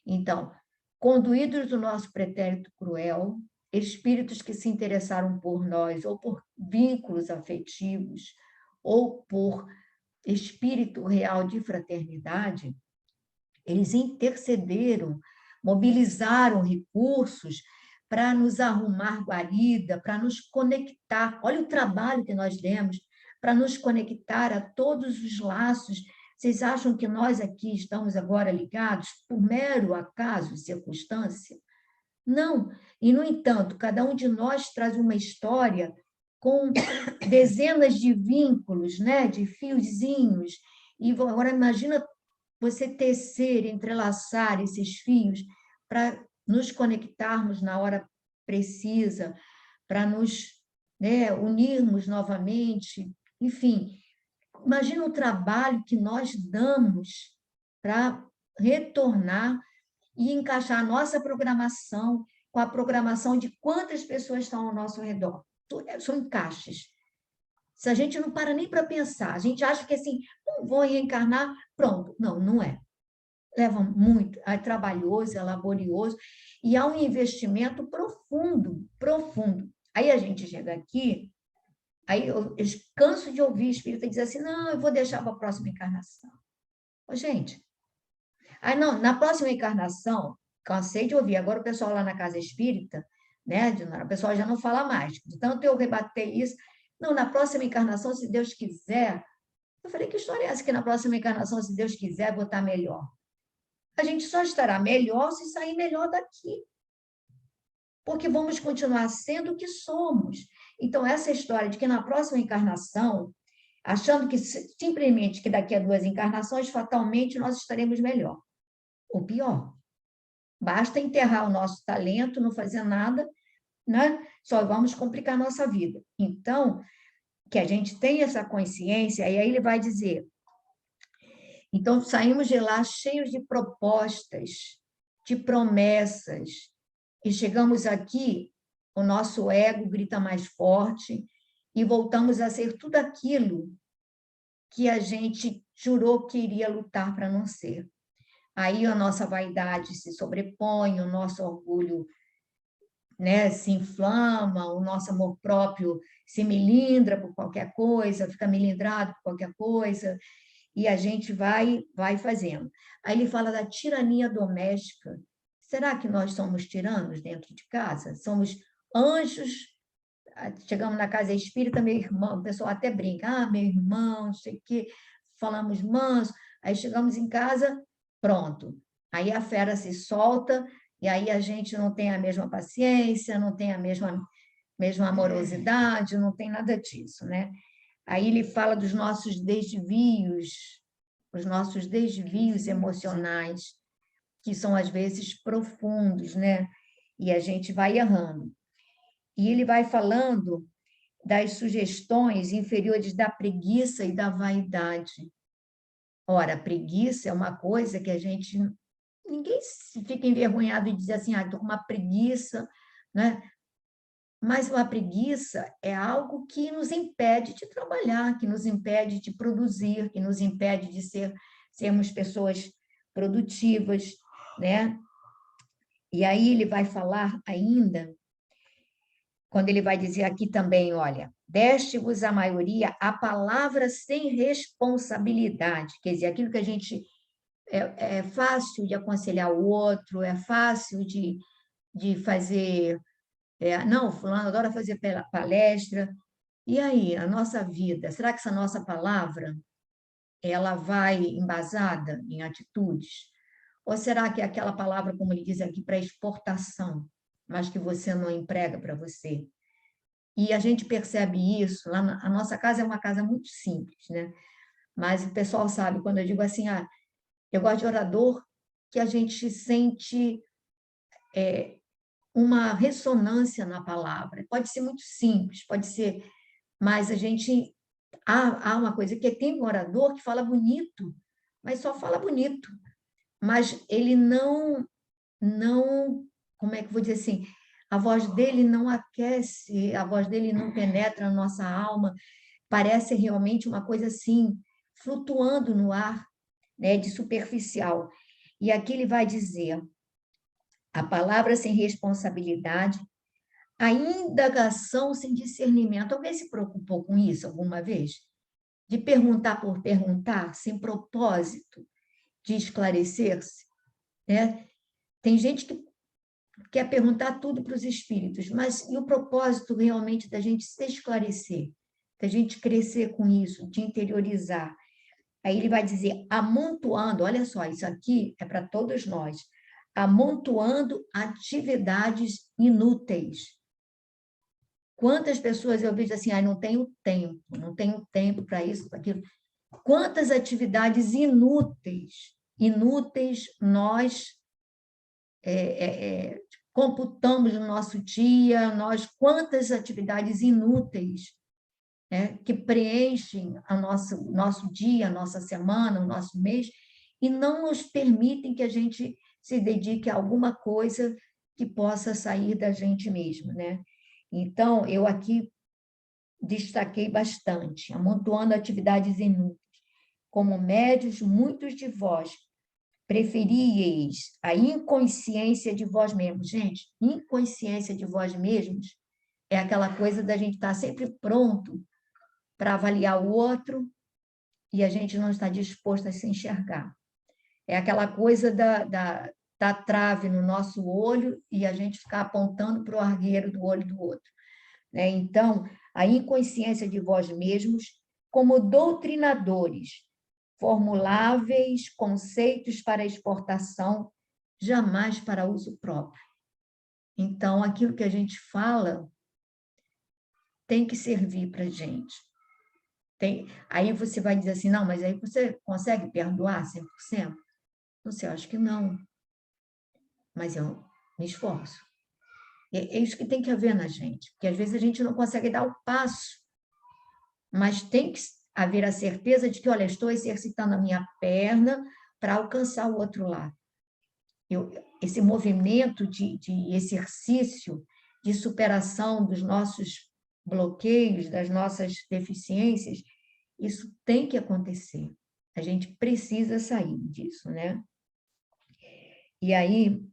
Então, conduídos do nosso pretérito cruel, espíritos que se interessaram por nós, ou por vínculos afetivos, ou por espírito real de fraternidade, eles intercederam, mobilizaram recursos para nos arrumar guarida, para nos conectar. Olha o trabalho que nós demos para nos conectar a todos os laços. Vocês acham que nós aqui estamos agora ligados por mero acaso, circunstância? Não. E, no entanto, cada um de nós traz uma história com dezenas de vínculos, né, de fiozinhos. E agora imagina você tecer, entrelaçar esses fios para nos conectarmos na hora precisa, para nos, né, unirmos novamente. Enfim, imagina o trabalho que nós damos para retornar e encaixar a nossa programação com a programação de quantas pessoas estão ao nosso redor. São encaixes. Se a gente não para nem para pensar, a gente acha que assim, não vou reencarnar, pronto. Não, não é. Leva muito, é trabalhoso, é laborioso, e há um investimento profundo, profundo. Aí a gente chega aqui, aí eu canso de ouvir espírita dizer assim, não, eu vou deixar para a próxima encarnação. Ô, gente, aí não, na próxima encarnação, cansei de ouvir, agora o pessoal lá na casa espírita, né, o pessoal já não fala mais, de tanto eu rebater isso, não, na próxima encarnação, se Deus quiser, eu falei, que história é essa que na próxima encarnação, se Deus quiser, vou estar melhor? A gente só estará melhor se sair melhor daqui. Porque vamos continuar sendo o que somos. Então, essa história de que na próxima encarnação, achando que simplesmente que daqui a 2 encarnações, fatalmente nós estaremos melhor. Ou pior, basta enterrar o nosso talento, não fazer nada, né? Só vamos complicar a nossa vida. Então, que a gente tenha essa consciência, e aí ele vai dizer, então saímos de lá cheios de propostas, de promessas, e chegamos aqui, o nosso ego grita mais forte, e voltamos a ser tudo aquilo que a gente jurou que iria lutar para não ser. Aí a nossa vaidade se sobrepõe, o nosso orgulho, né, se inflama, o nosso amor próprio se melindra por qualquer coisa, fica melindrado por qualquer coisa, e a gente vai fazendo. Aí ele fala da tirania doméstica. Será que nós somos tiranos dentro de casa? Somos anjos? Chegamos na casa espírita, meu irmão, o pessoal até brinca, meu irmão, não sei o quê, falamos manso, aí chegamos em casa, pronto. Aí a fera se solta, e aí a gente não tem a mesma paciência, não tem a mesma amorosidade, não tem nada disso, né? Aí ele fala dos nossos desvios, os nossos desvios emocionais, que são às vezes profundos, né? E a gente vai errando. E ele vai falando das sugestões inferiores da preguiça e da vaidade. Ora, a preguiça é uma coisa que a gente... Ninguém fica envergonhado de dizer assim, estou com uma preguiça, né? Mas uma preguiça é algo que nos impede de trabalhar, que nos impede de produzir, que nos impede de sermos pessoas produtivas, né? E aí ele vai falar ainda, quando ele vai dizer aqui também, olha, deste-vos a maioria a palavra sem responsabilidade, quer dizer, aquilo que a gente... É fácil de aconselhar o outro, é fácil de fazer... não, fulano adora fazer palestra. E aí, a nossa vida, será que essa nossa palavra ela vai embasada em atitudes? Ou será que é aquela palavra, como ele diz aqui, para exportação, mas que você não emprega para você? E a gente percebe isso, a nossa casa é uma casa muito simples, né? Mas o pessoal sabe, quando eu digo assim, eu gosto de orador, que a gente sente uma ressonância na palavra. Pode ser muito simples, pode ser, mas a gente... Há uma coisa, que tem um orador que fala bonito, mas só fala bonito. Mas ele não, como é que eu vou dizer assim? A voz dele não aquece, a voz dele não penetra na nossa alma, parece realmente uma coisa assim, flutuando no ar, né, de superficial. E aqui ele vai dizer, a palavra sem responsabilidade, a indagação sem discernimento. Alguém se preocupou com isso alguma vez? De perguntar por perguntar, sem propósito de esclarecer-se, né? Tem gente que quer perguntar tudo para os espíritos, mas e o propósito realmente da gente se esclarecer, da gente crescer com isso, de interiorizar? Aí ele vai dizer, amontoando, olha só, isso aqui é para todos nós, amontoando atividades inúteis. Quantas pessoas eu vejo assim, não tenho tempo para isso, para aquilo. Quantas atividades inúteis nós computamos no nosso dia, quantas atividades inúteis, né, que preenchem o nosso dia, a nossa semana, o nosso mês, e não nos permitem que a gente se dedique a alguma coisa que possa sair da gente mesmo, né? Então, eu aqui destaquei bastante, amontoando atividades inúteis. Como médios, muitos de vós preferíeis a inconsciência de vós mesmos. Gente, inconsciência de vós mesmos é aquela coisa da gente estar sempre pronto para avaliar o outro e a gente não está disposto a se enxergar. É aquela coisa da trave no nosso olho e a gente ficar apontando para o argueiro do olho do outro, né? Então, a inconsciência de vós mesmos como doutrinadores, formuláveis conceitos para exportação, jamais para uso próprio. Então, aquilo que a gente fala tem que servir para a gente. Aí você vai dizer assim, não, mas aí você consegue perdoar 100%? Não sei, eu acho que não. Mas eu me esforço. É isso que tem que haver na gente, porque às vezes a gente não consegue dar o passo, mas tem que haver a certeza de que, olha, estou exercitando a minha perna para alcançar o outro lado. Esse movimento de exercício, de superação dos nossos bloqueios, das nossas deficiências, isso tem que acontecer. A gente precisa sair disso, né? E aí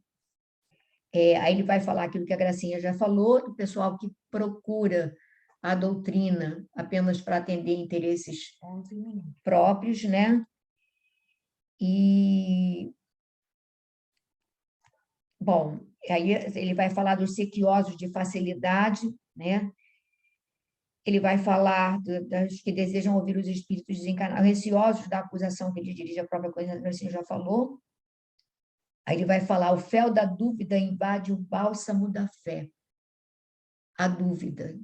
ele vai falar aquilo que a Gracinha já falou, do pessoal que procura a doutrina apenas para atender interesses próprios, né? E, bom, aí ele vai falar dos sequiosos de facilidade, né? ele vai falar das que desejam ouvir os espíritos desencarnados, receosos da acusação que ele dirige à própria coisa, assim já falou. Aí ele vai falar: o fel da dúvida invade o bálsamo da fé. A dúvida,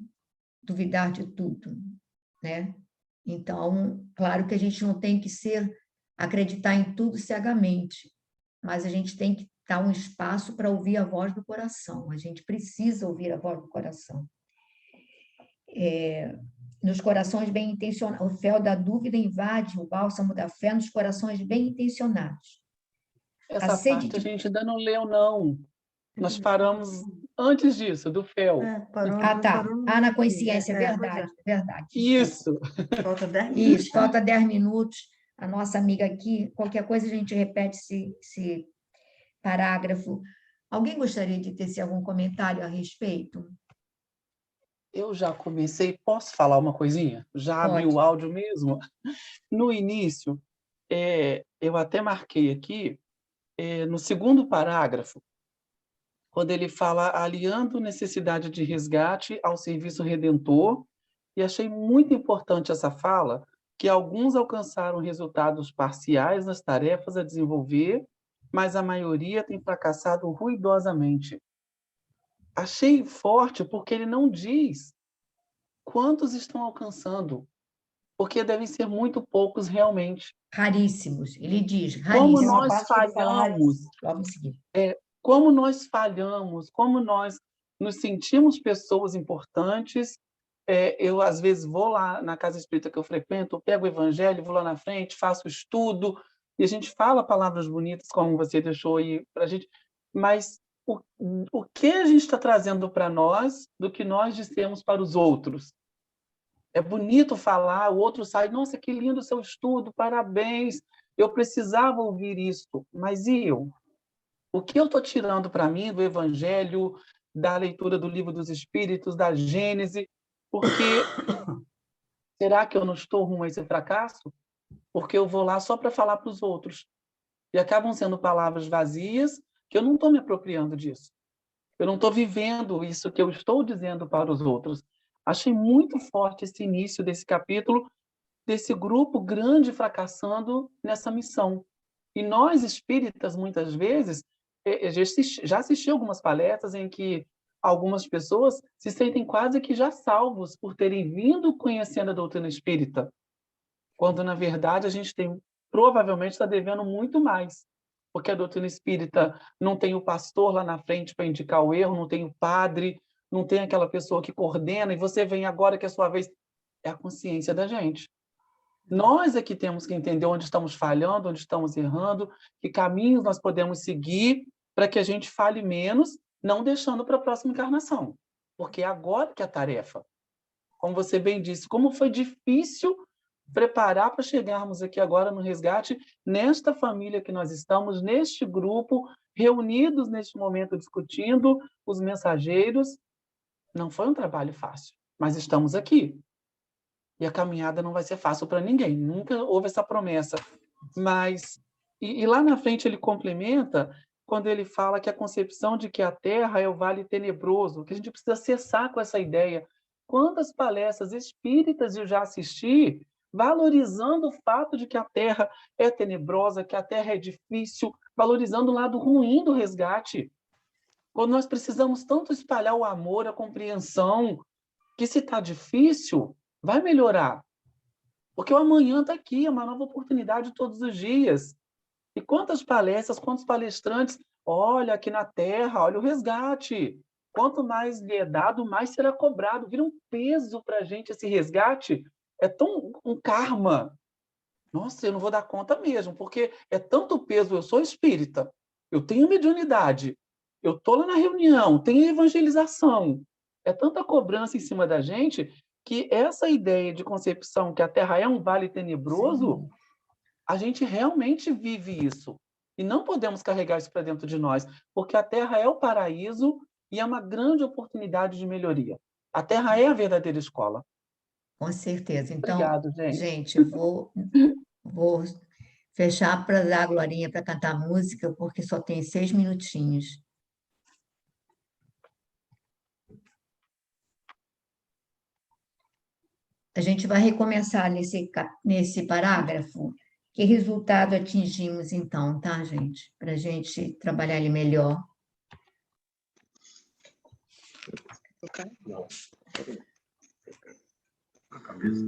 duvidar de tudo, né? Então, claro que a gente não tem que acreditar em tudo cegamente, mas a gente tem que dar um espaço para ouvir a voz do coração. A gente precisa ouvir a voz do coração. Nos corações bem intencionados, o fel da dúvida invade o bálsamo da fé nos corações bem intencionados. Essa parte a gente ainda não leu, não. Nós paramos antes disso, do fel. Na consciência, verdade, verdade. Isso. Falta 10 minutos. Isso, falta 10 minutos. A nossa amiga aqui, qualquer coisa a gente repete esse parágrafo. Alguém gostaria de tecer algum comentário a respeito? Eu já comecei, posso falar uma coisinha? Já abri o áudio mesmo? No início, eu até marquei aqui, no segundo parágrafo, quando ele fala aliando necessidade de resgate ao serviço redentor, e achei muito importante essa fala, que alguns alcançaram resultados parciais nas tarefas a desenvolver, mas a maioria tem fracassado ruidosamente. Achei forte porque ele não diz quantos estão alcançando, porque devem ser muito poucos realmente. Raríssimos, ele diz, como raríssimos. nós falhamos, logo em seguida. Como nós falhamos, como nós nos sentimos pessoas importantes. Eu, às vezes, vou lá na casa espírita que eu frequento, pego o evangelho, vou lá na frente, faço estudo, e a gente fala palavras bonitas, como você deixou aí para a gente, mas o que a gente está trazendo para nós do que nós dissemos para os outros? É bonito falar, o outro sai, nossa, que lindo o seu estudo, parabéns, eu precisava ouvir isso, mas e eu? O que eu estou tirando para mim do evangelho, da leitura do Livro dos Espíritos, da Gênese? Porque será que eu não estou rumo a esse fracasso? Porque eu vou lá só para falar para os outros. E acabam sendo palavras vazias, que eu não estou me apropriando disso. Eu não estou vivendo isso que eu estou dizendo para os outros. Achei muito forte esse início desse capítulo, desse grupo grande fracassando nessa missão. E nós, espíritas, muitas vezes, já assisti algumas palestras em que algumas pessoas se sentem quase que já salvos por terem vindo conhecendo a doutrina espírita, quando, na verdade, a gente provavelmente está devendo muito mais, porque a doutrina espírita não tem o pastor lá na frente para indicar o erro, não tem o padre, não tem aquela pessoa que coordena, e você vem agora que é a sua vez. É a consciência da gente. Nós é que temos que entender onde estamos falhando, onde estamos errando, que caminhos nós podemos seguir para que a gente fale menos, não deixando para a próxima encarnação. Porque é agora que é a tarefa. Como você bem disse, como foi difícil preparar para chegarmos aqui agora no resgate, nesta família que nós estamos, neste grupo, reunidos neste momento discutindo, os mensageiros. Não foi um trabalho fácil, mas estamos aqui. E a caminhada não vai ser fácil para ninguém, nunca houve essa promessa. Mas, e lá na frente ele complementa, quando ele fala que a concepção de que a Terra é o vale tenebroso, que a gente precisa cessar com essa ideia. Quantas palestras espíritas eu já assisti, valorizando o fato de que a Terra é tenebrosa, que a Terra é difícil, valorizando o lado ruim do resgate. Quando nós precisamos tanto espalhar o amor, a compreensão, que se está difícil, vai melhorar. Porque o amanhã está aqui, é uma nova oportunidade todos os dias. E quantas palestras, quantos palestrantes, olha aqui na Terra, olha o resgate. Quanto mais lhe é dado, mais será cobrado. Vira um peso para a gente esse resgate. É tão um karma. Nossa, eu não vou dar conta mesmo, porque é tanto peso. Eu sou espírita, eu tenho mediunidade, eu estou lá na reunião, tenho evangelização. É tanta cobrança em cima da gente que essa ideia de concepção que a Terra é um vale tenebroso, sim, a gente realmente vive isso. E não podemos carregar isso para dentro de nós, porque a Terra é o paraíso e é uma grande oportunidade de melhoria. A Terra é a verdadeira escola. Com certeza. Então, obrigado, gente. eu vou fechar para dar a Glorinha para cantar música, porque só tem 6 minutinhos. A gente vai recomeçar nesse parágrafo. Que resultado atingimos, então, tá, gente? Para a gente trabalhar ele melhor. Não. A cabeça.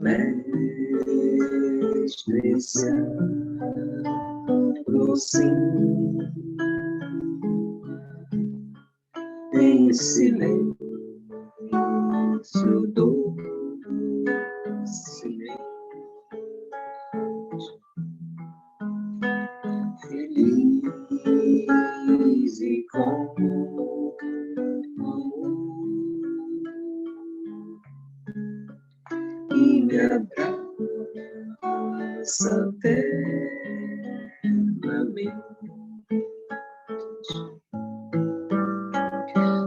Mestre se aproxima em silêncio do silêncio, feliz e com e me abraça ternamente.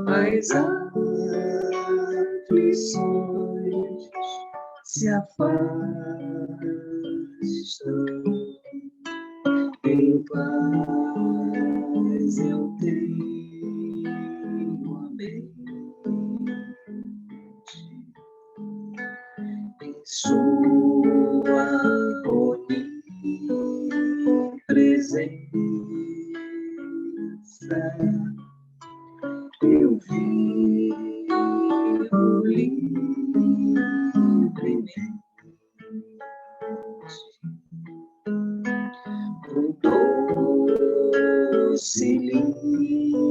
As aflições se afastam, em paz eu tenho a mente, em sua onipresença. Eu vivo livremente, no doce livre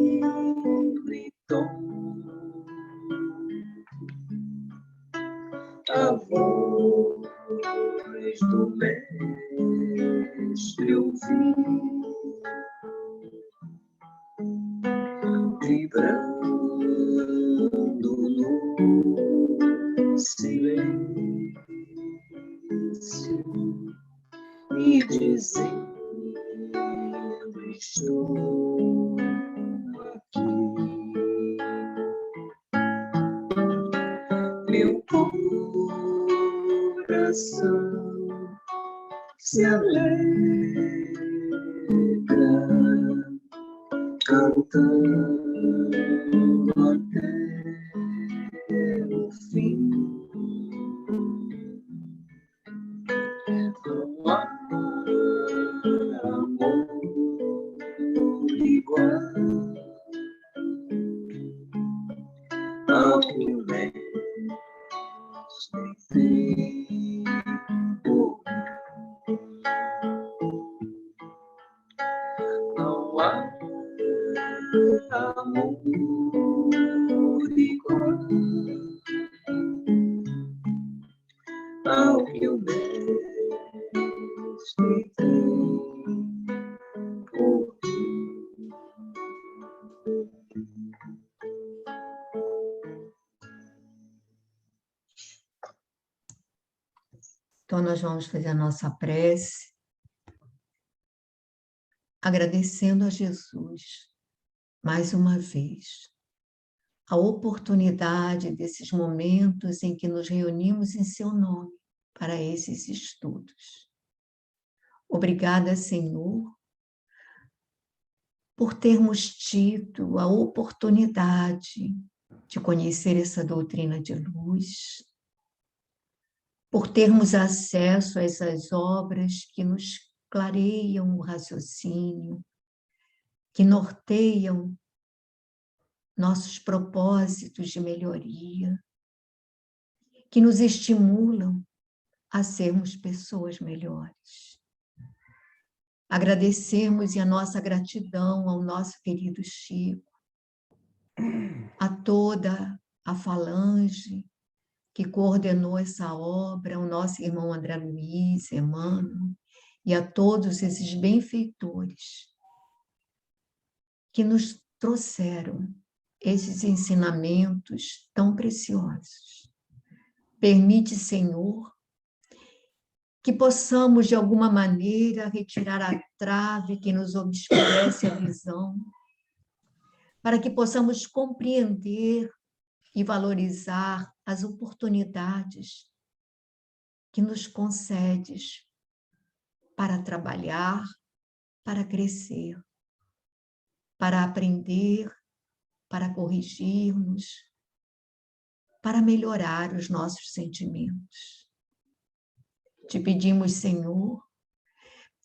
tom, a voz do mestre ouvi, vibrando no silêncio e dizendo: estou aqui. Meu coração se alegra cantando até o fim. Não há amor igual ao que o mestre tem por mim. Não há amor igual ao que o mestre tem por mim. Então, nós vamos fazer a nossa prece, agradecendo a Jesus, mais uma vez, a oportunidade desses momentos em que nos reunimos em seu nome para esses estudos. Obrigada, Senhor, por termos tido a oportunidade de conhecer essa doutrina de luz, por termos acesso a essas obras que nos clareiam o raciocínio, que norteiam nossos propósitos de melhoria, que nos estimulam a sermos pessoas melhores. Agradecemos e a nossa gratidão ao nosso querido Chico, a toda a falange que coordenou essa obra, o nosso irmão André Luiz, Emmanuel, e a todos esses benfeitores que nos trouxeram esses ensinamentos tão preciosos. Permite, Senhor, que possamos, de alguma maneira, retirar a trave que nos obscurece a visão, para que possamos compreender e valorizar as oportunidades que nos concedes para trabalhar, para crescer, para aprender, para corrigirmos, para melhorar os nossos sentimentos. Te pedimos, Senhor,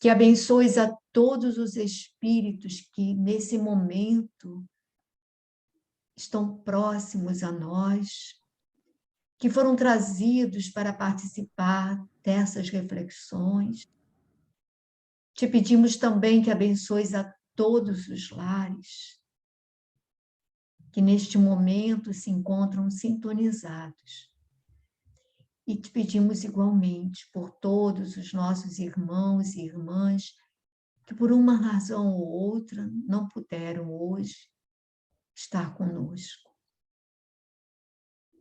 que abençoes a todos os espíritos que, nesse momento, estão próximos a nós, que foram trazidos para participar dessas reflexões. Te pedimos também que abençoes a todos os lares, que neste momento se encontram sintonizados. E te pedimos igualmente por todos os nossos irmãos e irmãs que por uma razão ou outra não puderam hoje estar conosco.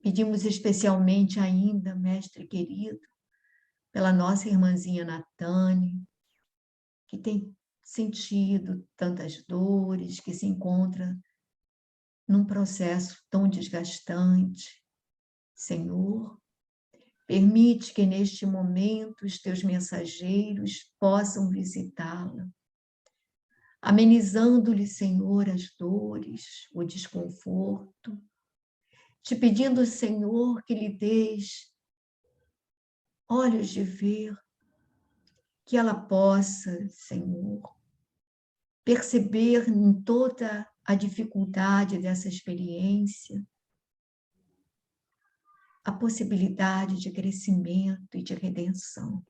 Pedimos especialmente ainda, Mestre querido, pela nossa irmãzinha Natane, que tem sentido tantas dores, que se encontra num processo tão desgastante. Senhor, permite que neste momento os teus mensageiros possam visitá-la, amenizando-lhe, Senhor, as dores, o desconforto, te pedindo, Senhor, que lhe dês olhos de ver, que ela possa, Senhor, perceber em toda a dificuldade dessa experiência a possibilidade de crescimento e de redenção.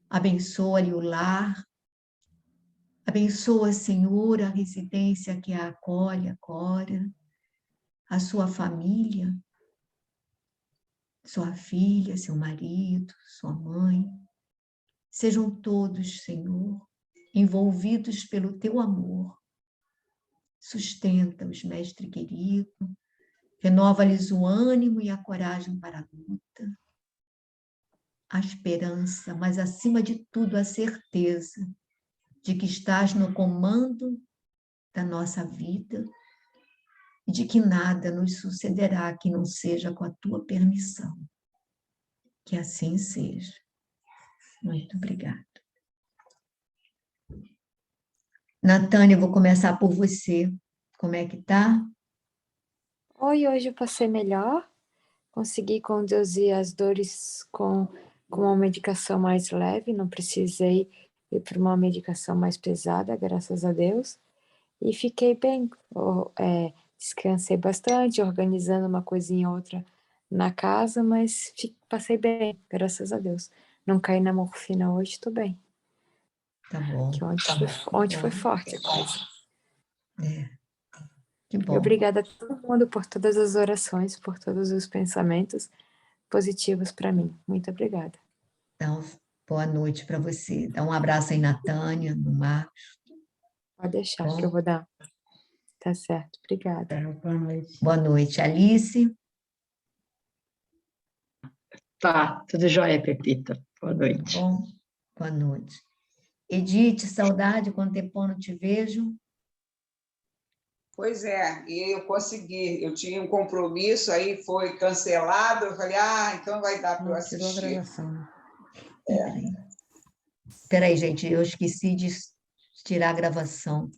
Abençoa-lhe o lar, abençoa, Senhor, a residência que a acolhe agora, a sua família, sua filha, seu marido, sua mãe. Sejam todos, Senhor, envolvidos pelo teu amor. Sustenta-os, Mestre querido, renova-lhes o ânimo e a coragem para a luta, a esperança, mas acima de tudo a certeza de que estás no comando da nossa vida e de que nada nos sucederá que não seja com a tua permissão. Que assim seja. Muito obrigada. Natânia, eu vou começar por você. Como é que tá? Oi, hoje eu passei melhor, consegui conduzir as dores com uma medicação mais leve, não precisei ir para uma medicação mais pesada, graças a Deus, e fiquei bem, descansei bastante, organizando uma coisinha ou outra na casa, mas passei bem, graças a Deus. Não caí na morfina hoje, estou bem. Tá bom. Que ontem foi forte a coisa. Que bom. E obrigada a todo mundo por todas as orações, por todos os pensamentos positivos para mim. Muito obrigada. Então, boa noite para você. Dá um abraço aí na Tânia, no Marcos. Pode deixar que eu vou dar. Tá certo, obrigada. Boa noite. Boa noite, Alice. Tá, tudo jóia, Pepita. Boa noite. Bom, boa noite. Edith, saudade, quanto tempo não te vejo. Pois é, e eu consegui. Eu tinha um compromisso, aí foi cancelado. Eu falei, então vai dar para eu assistir. Tirou a gravação. Espera aí, gente, eu esqueci de tirar a gravação.